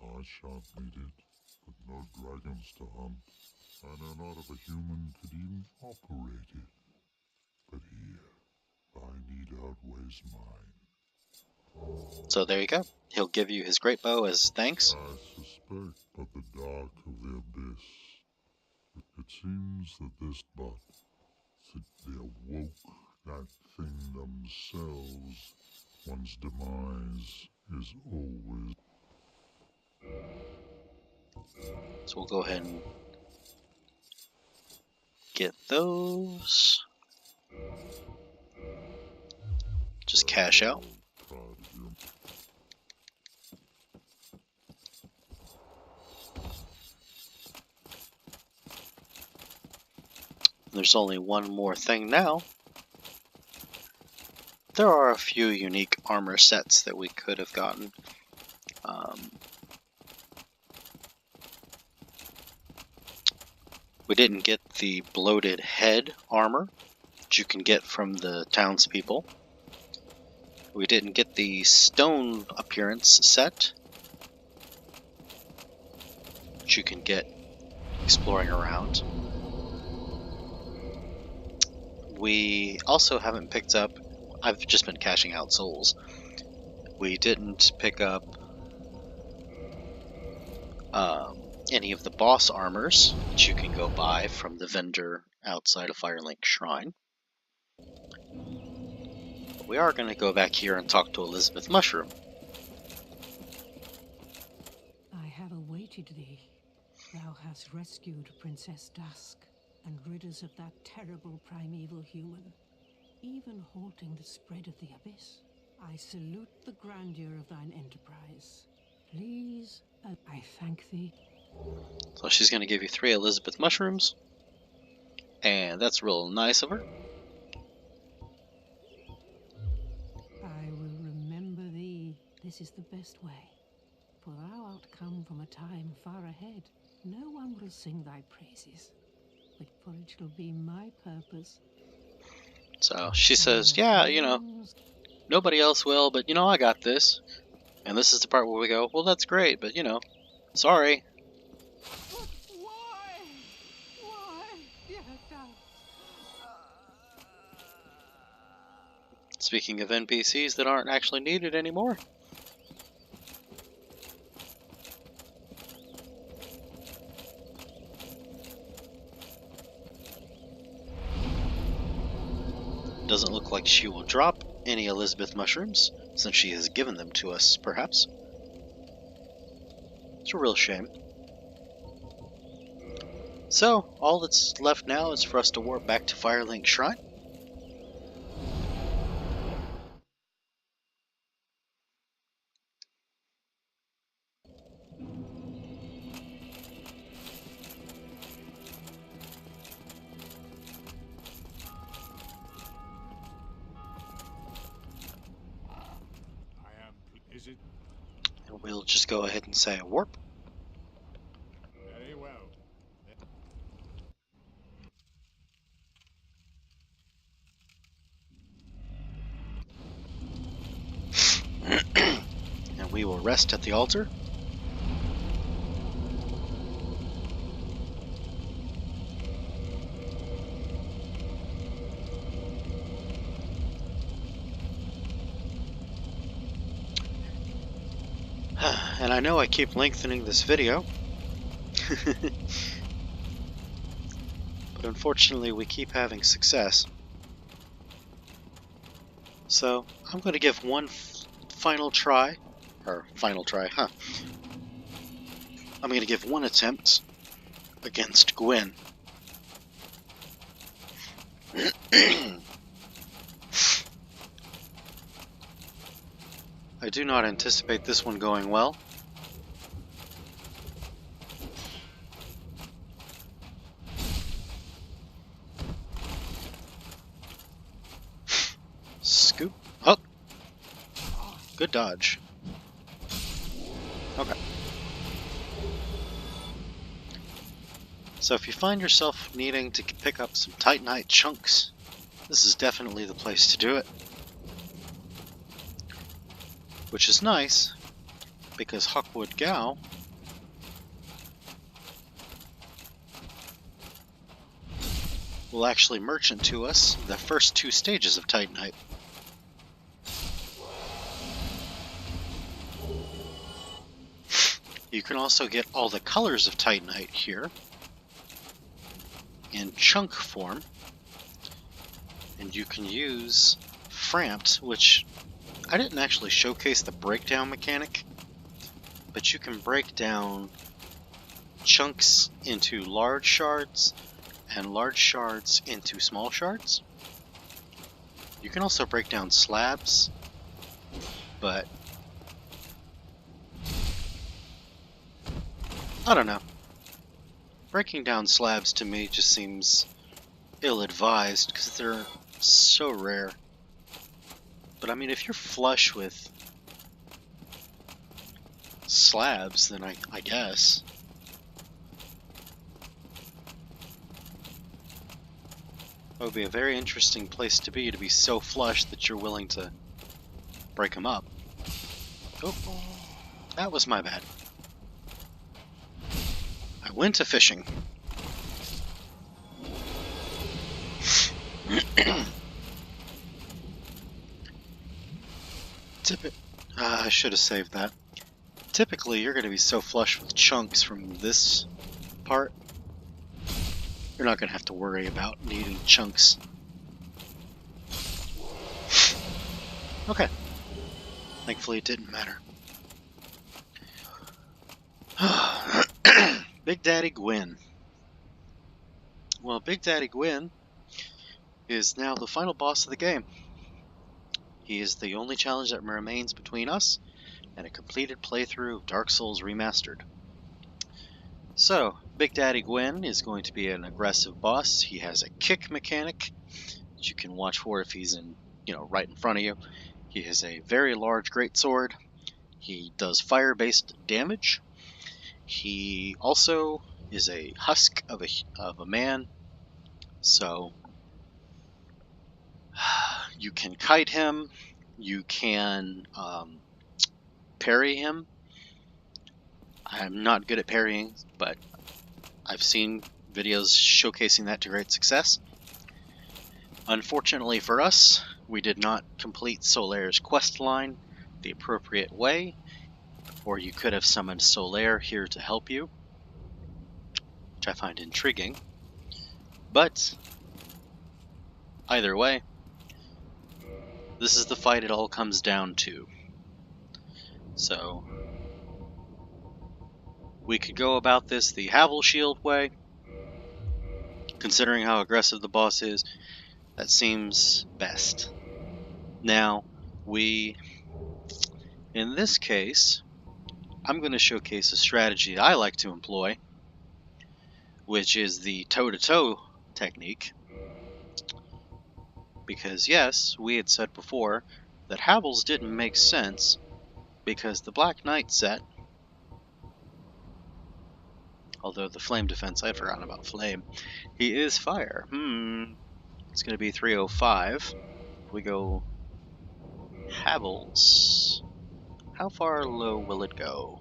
I shan't need it, but no dragons to hunt. I know not if a human could even operate it. But here, thy need outweighs mine.
so there you go. He'll give you his great bow as thanks.
I suspect but the dark of the abyss. It seems that this but they awoke that thing themselves. One's demise is always.
So we'll go ahead and get those. Just cash out. There's only one more thing now. There are a few unique armor sets that we could have gotten. We didn't get the bloated head armor that you can get from the townspeople. We didn't get the stone appearance set that you can get exploring around. We also haven't picked up, I've just been cashing out souls. We didn't pick up any of the boss armors that you can go buy from the vendor outside of Firelink Shrine. But we are going to go back here and talk to Elizabeth Mushroom.
I have awaited thee. Thou hast rescued Princess Dusk and rid us of that terrible primeval human, even halting the spread of the abyss. I salute the grandeur of thine enterprise. Please, I thank thee.
So she's going to give you 3 Elizabeth Mushrooms, and that's real nice of her.
I will remember thee. This is the best way. For thou art come from a time far ahead. No one will sing thy praises, but for it shall be my purpose.
So she says, yeah, nobody else will, but I got this. And this is the part where we go, well, that's great, but sorry.
But why? Why? Dear God.
Speaking of NPCs that aren't actually needed anymore. Doesn't look like she will drop any Elizabeth mushrooms, since she has given them to us, perhaps. It's a real shame. So, all that's left now is for us to warp back to Firelink Shrine.
Is it
And we'll just go ahead and say warp.
very well?
And we will rest at the altar. And I know I keep lengthening this video. But unfortunately we keep having success. So I'm going to give one final try. Or final try, huh? I'm going to give one attempt against Gwyn. I do not anticipate this one going well. Scoop. Oh! Good dodge. Okay. So if you find yourself needing to pick up some Titanite chunks, this is definitely the place to do it. Which is nice, because Hawkwood Gao will actually merchant to us the first 2 stages of Titanite. You can also get all the colors of Titanite here in chunk form, and you can use Frampt, which I didn't actually showcase the breakdown mechanic, but you can break down chunks into large shards and large shards into small shards. You can also break down slabs, but I don't know. Breaking down slabs to me just seems ill-advised because they're so rare. But I mean, if you're flush with slabs, then I guess. That would be a very interesting place to be so flush that you're willing to break them up. Oh, that was my bad. I went to fishing. I should have saved that. Typically, you're going to be so flush with chunks from this part, you're not going to have to worry about needing chunks. Okay. Thankfully, it didn't matter. Big Daddy Gwyn. Well, Big Daddy Gwyn is now the final boss of the game. He is the only challenge that remains between us and a completed playthrough of Dark Souls Remastered. So, Big Daddy Gwyn is going to be an aggressive boss. He has a kick mechanic that you can watch for if he's right in front of you. He has a very large greatsword. He does fire-based damage. He also is a husk of a man. So, You can kite him. You can parry him. I'm not good at parrying, but I've seen videos showcasing that to great success. Unfortunately for us, we did not complete Solaire's quest line the appropriate way, or you could have summoned Solaire here to help you, which I find intriguing. But either way, this is the fight it all comes down to. So we could go about this the Havel Shield way. Considering how aggressive the boss is, that seems best. Now, in this case, I'm going to showcase a strategy I like to employ, which is the toe-to-toe technique. Because yes, we had said before that Havel's didn't make sense because the Black Knight set, although the flame defense, I'd forgotten about flame, he is fire. It's going to be 305. We go Havel's. How far low will it go?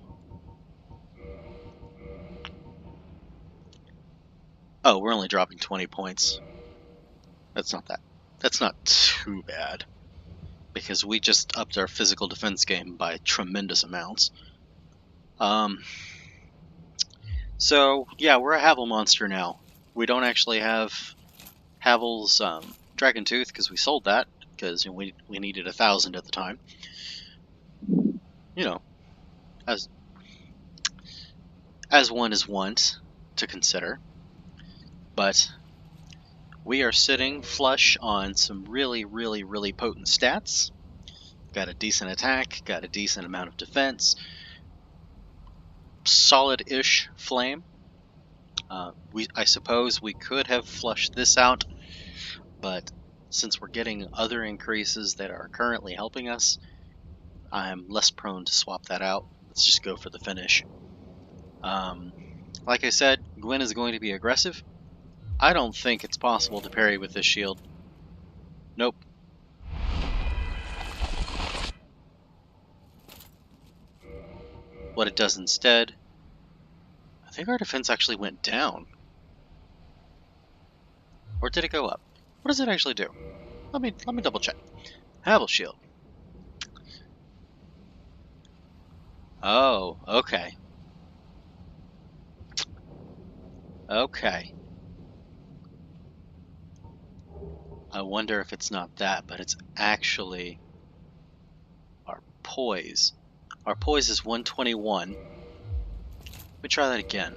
Oh, we're only dropping 20 points. That's not too bad. Because we just upped our physical defense game by tremendous amounts. So, yeah, we're a Havel monster now. We don't actually have Havel's Dragon Tooth because we sold that because we needed 1,000 at the time. You know, as one is wont to consider. But we are sitting flush on some really, really, really potent stats. Got a decent attack, got a decent amount of defense, solid-ish flame. I suppose we could have flushed this out, but since we're getting other increases that are currently helping us, I'm less prone to swap that out. Let's just go for the finish. Like I said, Gwyn is going to be aggressive. I don't think it's possible to parry with this shield. Nope. What it does instead, I think our defense actually went down. Or did it go up? What does it actually do? Let me double check. Havel shield. Oh, okay. Okay. I wonder if it's not that, but it's actually our poise. Our poise is 121. Let me try that again.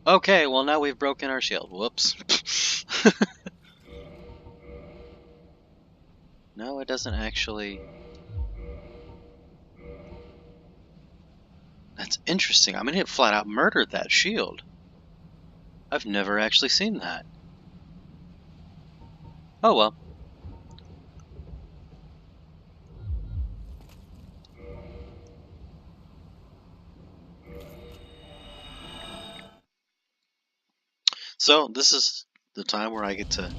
Okay, well now we've broken our shield. Whoops. No, it doesn't actually. That's interesting. I mean, it flat out murdered that shield. I've never actually seen that. Oh well. So, this is the time where I get to,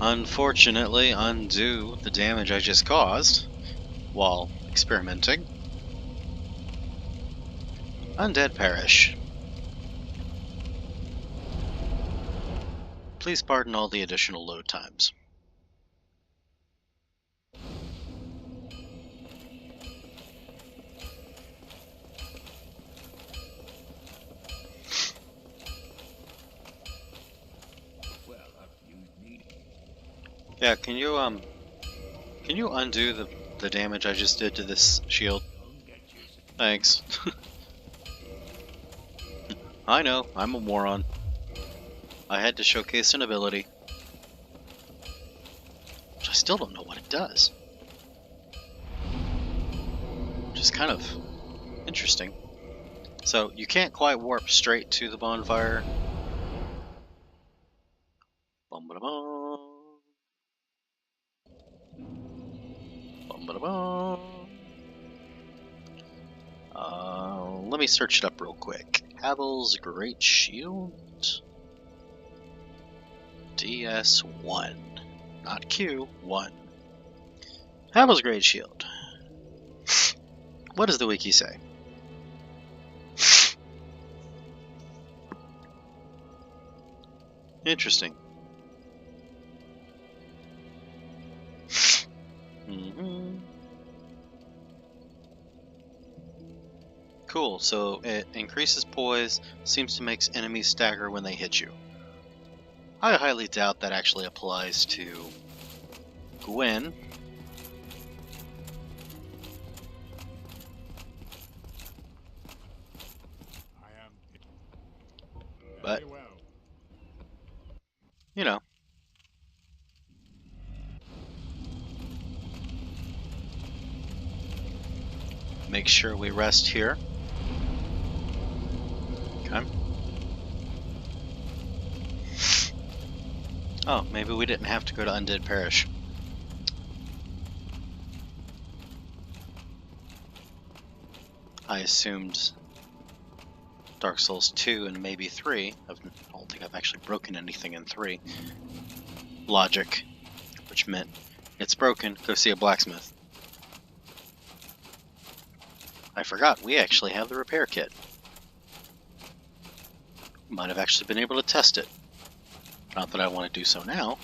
unfortunately, undo the damage I just caused while experimenting. Undead perish. Please pardon all the additional load times. Yeah, can you undo the damage I just did to this shield? Thanks. I know, I'm a moron. I had to showcase an ability. Which I still don't know what it does. Which is kind of interesting. So, you can't quite warp straight to the bonfire. Bum-ba-da-bum. Bum-ba-da-bum. let me search it up real quick. Havel's Great Shield. DS1. Not Q, 1. Havel's Great Shield. What does the wiki say? Interesting. Cool, so it increases poise, seems to make enemies stagger when they hit you. I highly doubt that actually applies to Gwyn. But, you know. Make sure we rest here. Okay. Oh, maybe we didn't have to go to Undead Parish. I assumed Dark Souls 2 and maybe 3. I don't think I've actually broken anything in 3. Logic, which meant it's broken, go see a blacksmith. I forgot, we actually have the repair kit. Might have actually been able to test it. Not that I want to do so now.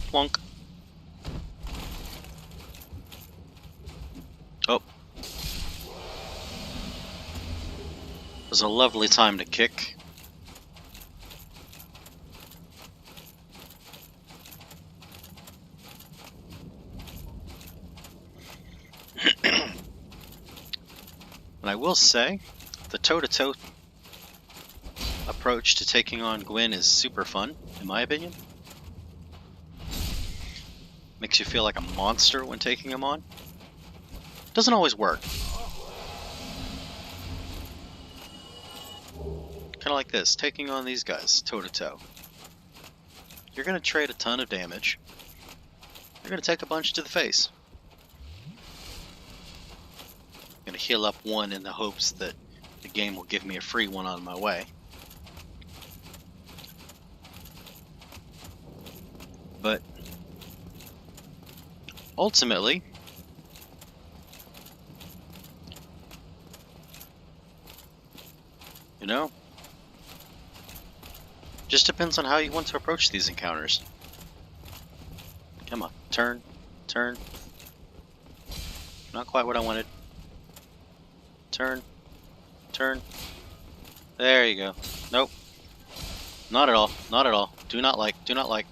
Plunk. Oh. It was a lovely time to kick. And I will say, the toe-to-toe approach to taking on Gwyn is super fun, in my opinion. Makes you feel like a monster when taking him on. Doesn't always work. Kind of like this, taking on these guys, toe-to-toe. You're going to trade a ton of damage. You're going to take a bunch to the face. I'm going to heal up one in the hopes that the game will give me a free one on my way. But ultimately, you know, just depends on how you want to approach these encounters. Come on, turn, turn. Not quite what I wanted. Turn, turn. There you go. Nope. Not at all, not at all. Do not like, do not like.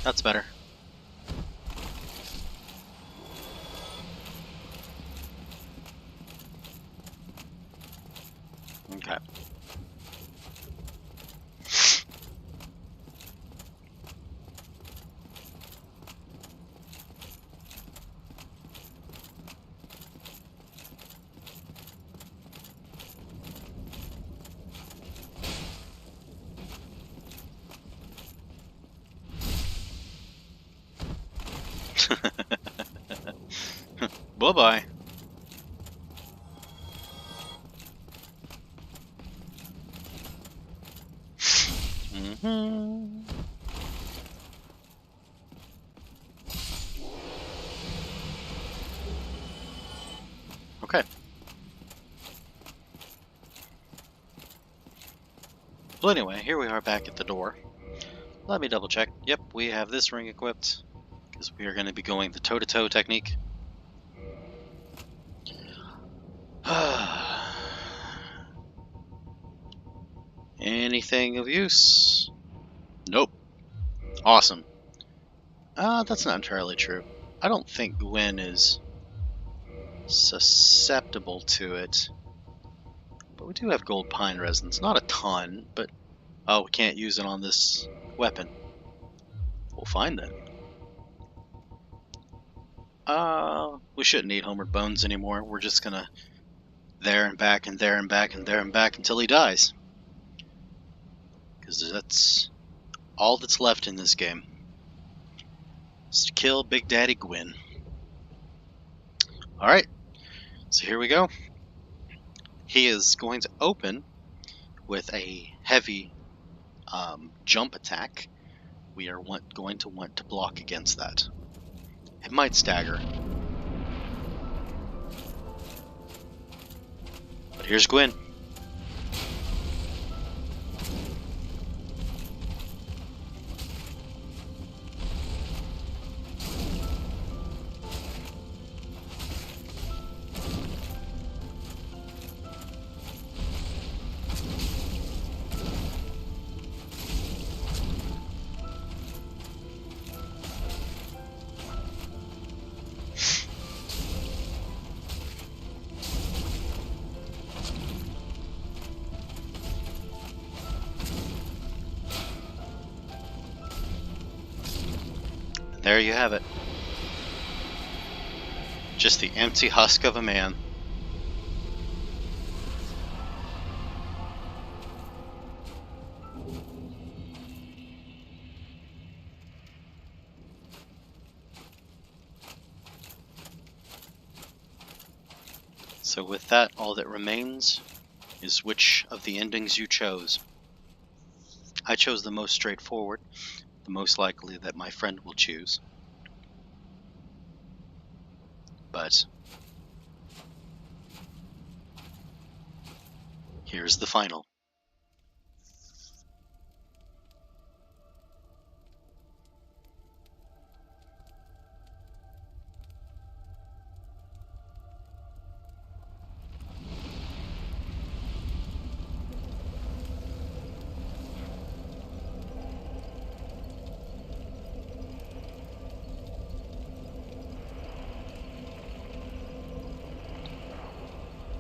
That's better. Okay. Bye-bye. Okay. Well, anyway, here we are back at the door. Let me double check. Yep, we have this ring equipped, because we are going to be going the toe-to-toe technique. Anything of use? Nope. Awesome. That's not entirely true. I don't think Gwyn is susceptible to it. But we do have gold pine resins. Not a ton, but... Oh, we can't use it on this weapon. We'll find that. We shouldn't need Homeward Bones anymore. We're just gonna... there and back and there and back and there and back until he dies. Because that's all that's left in this game. Is to kill Big Daddy Gwyn. Alright, so here we go. He is going to open with a heavy jump attack. We are going to want to block against that. It might stagger. But here's Gwyn. There you have it. Just the empty husk of a man. So with that, all that remains is which of the endings you chose. I chose the most straightforward, the most likely that my friend will choose. But here's the final.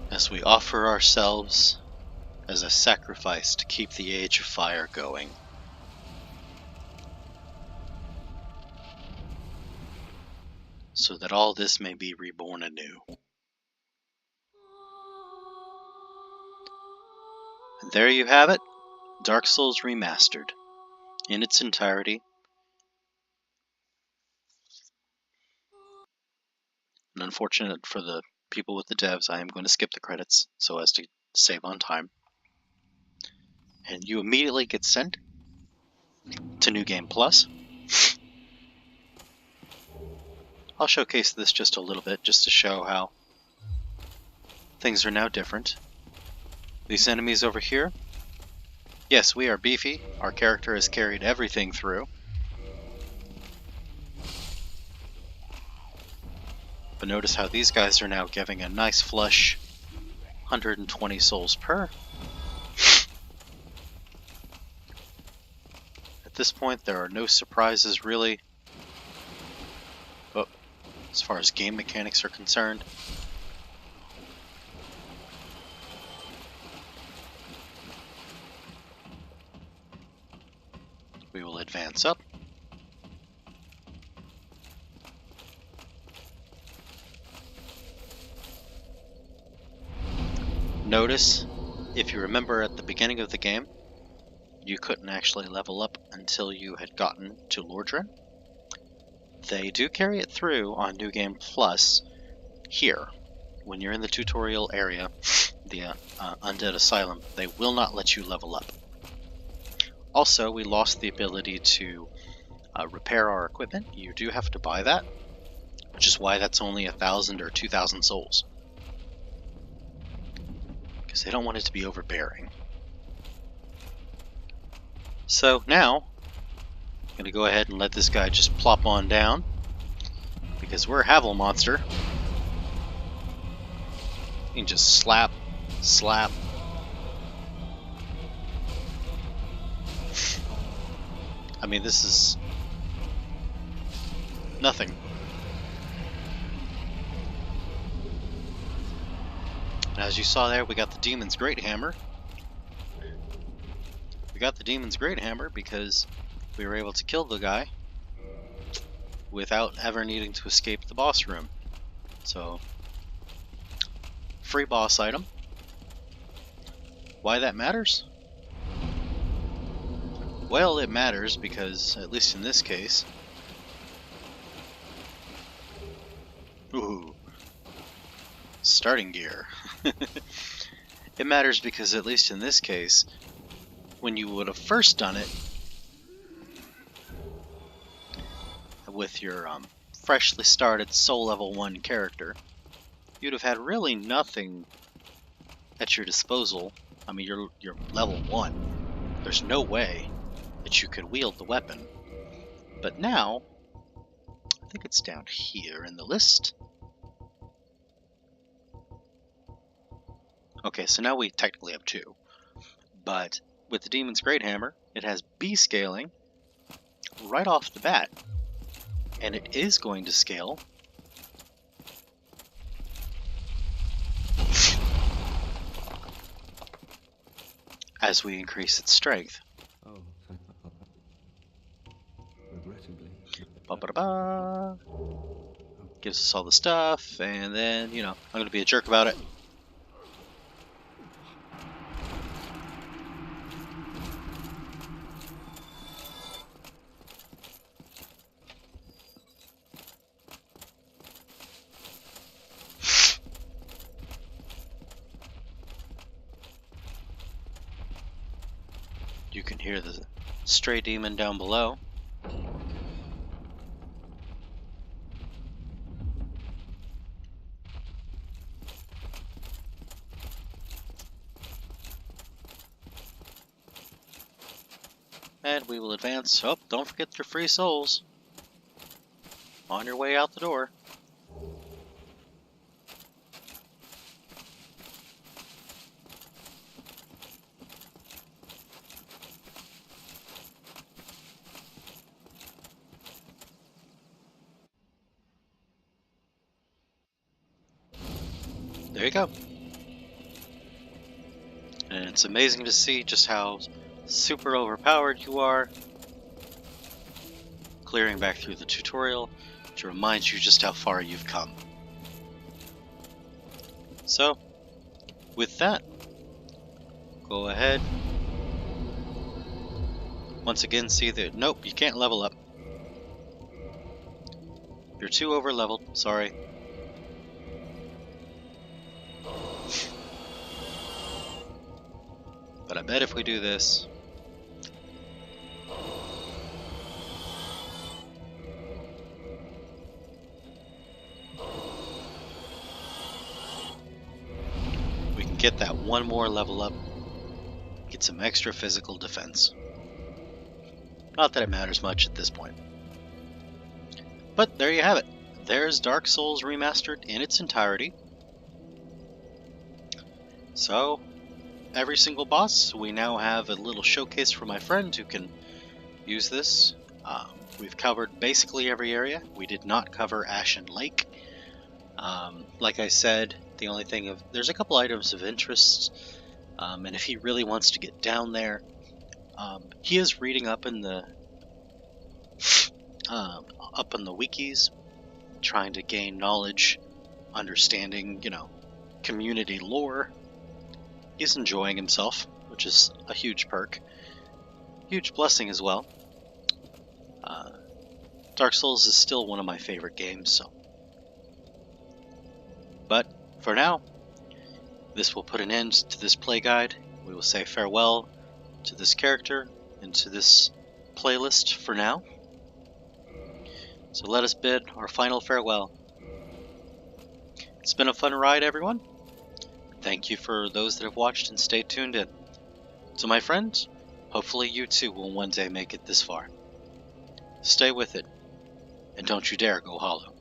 As we offer ourselves as a sacrifice to keep the Age of Fire going. So that all this may be reborn anew. And there you have it, Dark Souls Remastered, in its entirety. And unfortunate for the people with the devs, I am going to skip the credits so as to save on time. And you immediately get sent to New Game Plus. I'll showcase this just a little bit, just to show how things are now different. These enemies over here, yes, we are beefy. Our character has carried everything through. But notice how these guys are now giving a nice flush 120 souls per. At this point, there are no surprises really. But as far as game mechanics are concerned, we will advance up. Notice, if you remember at the beginning of the game, you couldn't actually level up until you had gotten to Lordran. They do carry it through on New Game Plus here. When you're in the tutorial area, the Undead Asylum, they will not let you level up. Also, we lost the ability to repair our equipment. You do have to buy that, which is why that's only 1,000 or 2,000 souls. Because they don't want it to be overbearing. So now, I'm going to go ahead and let this guy just plop on down, because we're a Havel monster. You can just slap, slap. I mean, this is nothing. And as you saw there, we got the Demon's Great Hammer. We got the Demon's Great Hammer because we were able to kill the guy without ever needing to escape the boss room. So, free boss item. Why that matters? Well, it matters because, at least in this case... Ooh. starting gear. It matters because, at least in this case, when you would have first done it with your freshly started soul level 1 character, you'd have had really nothing at your disposal. I mean, you're level 1. There's no way that you could wield the weapon. But now, I think it's down here in the list. Okay, so now we technically have 2. But with the Demon's Great Hammer, it has B scaling right off the bat. And it is going to scale as we increase its strength.
Oh, regrettably.
Ba-ba-da-ba. Gives us all the stuff, and then, you know, I'm going to be a jerk about it. You can hear the stray demon down below. And we will advance. Oh, don't forget your free souls. On your way out the door. There you go. And it's amazing to see just how super overpowered you are. Clearing back through the tutorial to remind you just how far you've come. So, with that, go ahead. Once again, see that, nope, you can't level up. You're too over leveled, sorry. But I bet if we do this, we can get that one more level up, get some extra physical defense. Not that it matters much at this point. But there you have it. There's Dark Souls Remastered in its entirety. So, every single boss, we now have a little showcase for my friend who can use this. We've covered basically every area. We did not cover Ashen Lake. Like I said, the only thing there's a couple items of interest, and if he really wants to get down there, he is reading up in the wikis, trying to gain knowledge, understanding, you know, community lore. He's enjoying himself, which is a huge perk. Huge blessing as well. Dark Souls is still one of my favorite games, so. But, for now, this will put an end to this play guide. We will say farewell to this character and to this playlist for now. So let us bid our final farewell. It's been a fun ride, everyone. Thank you for those that have watched and stayed tuned in. To my friends, hopefully you too will one day make it this far. Stay with it, and don't you dare go hollow.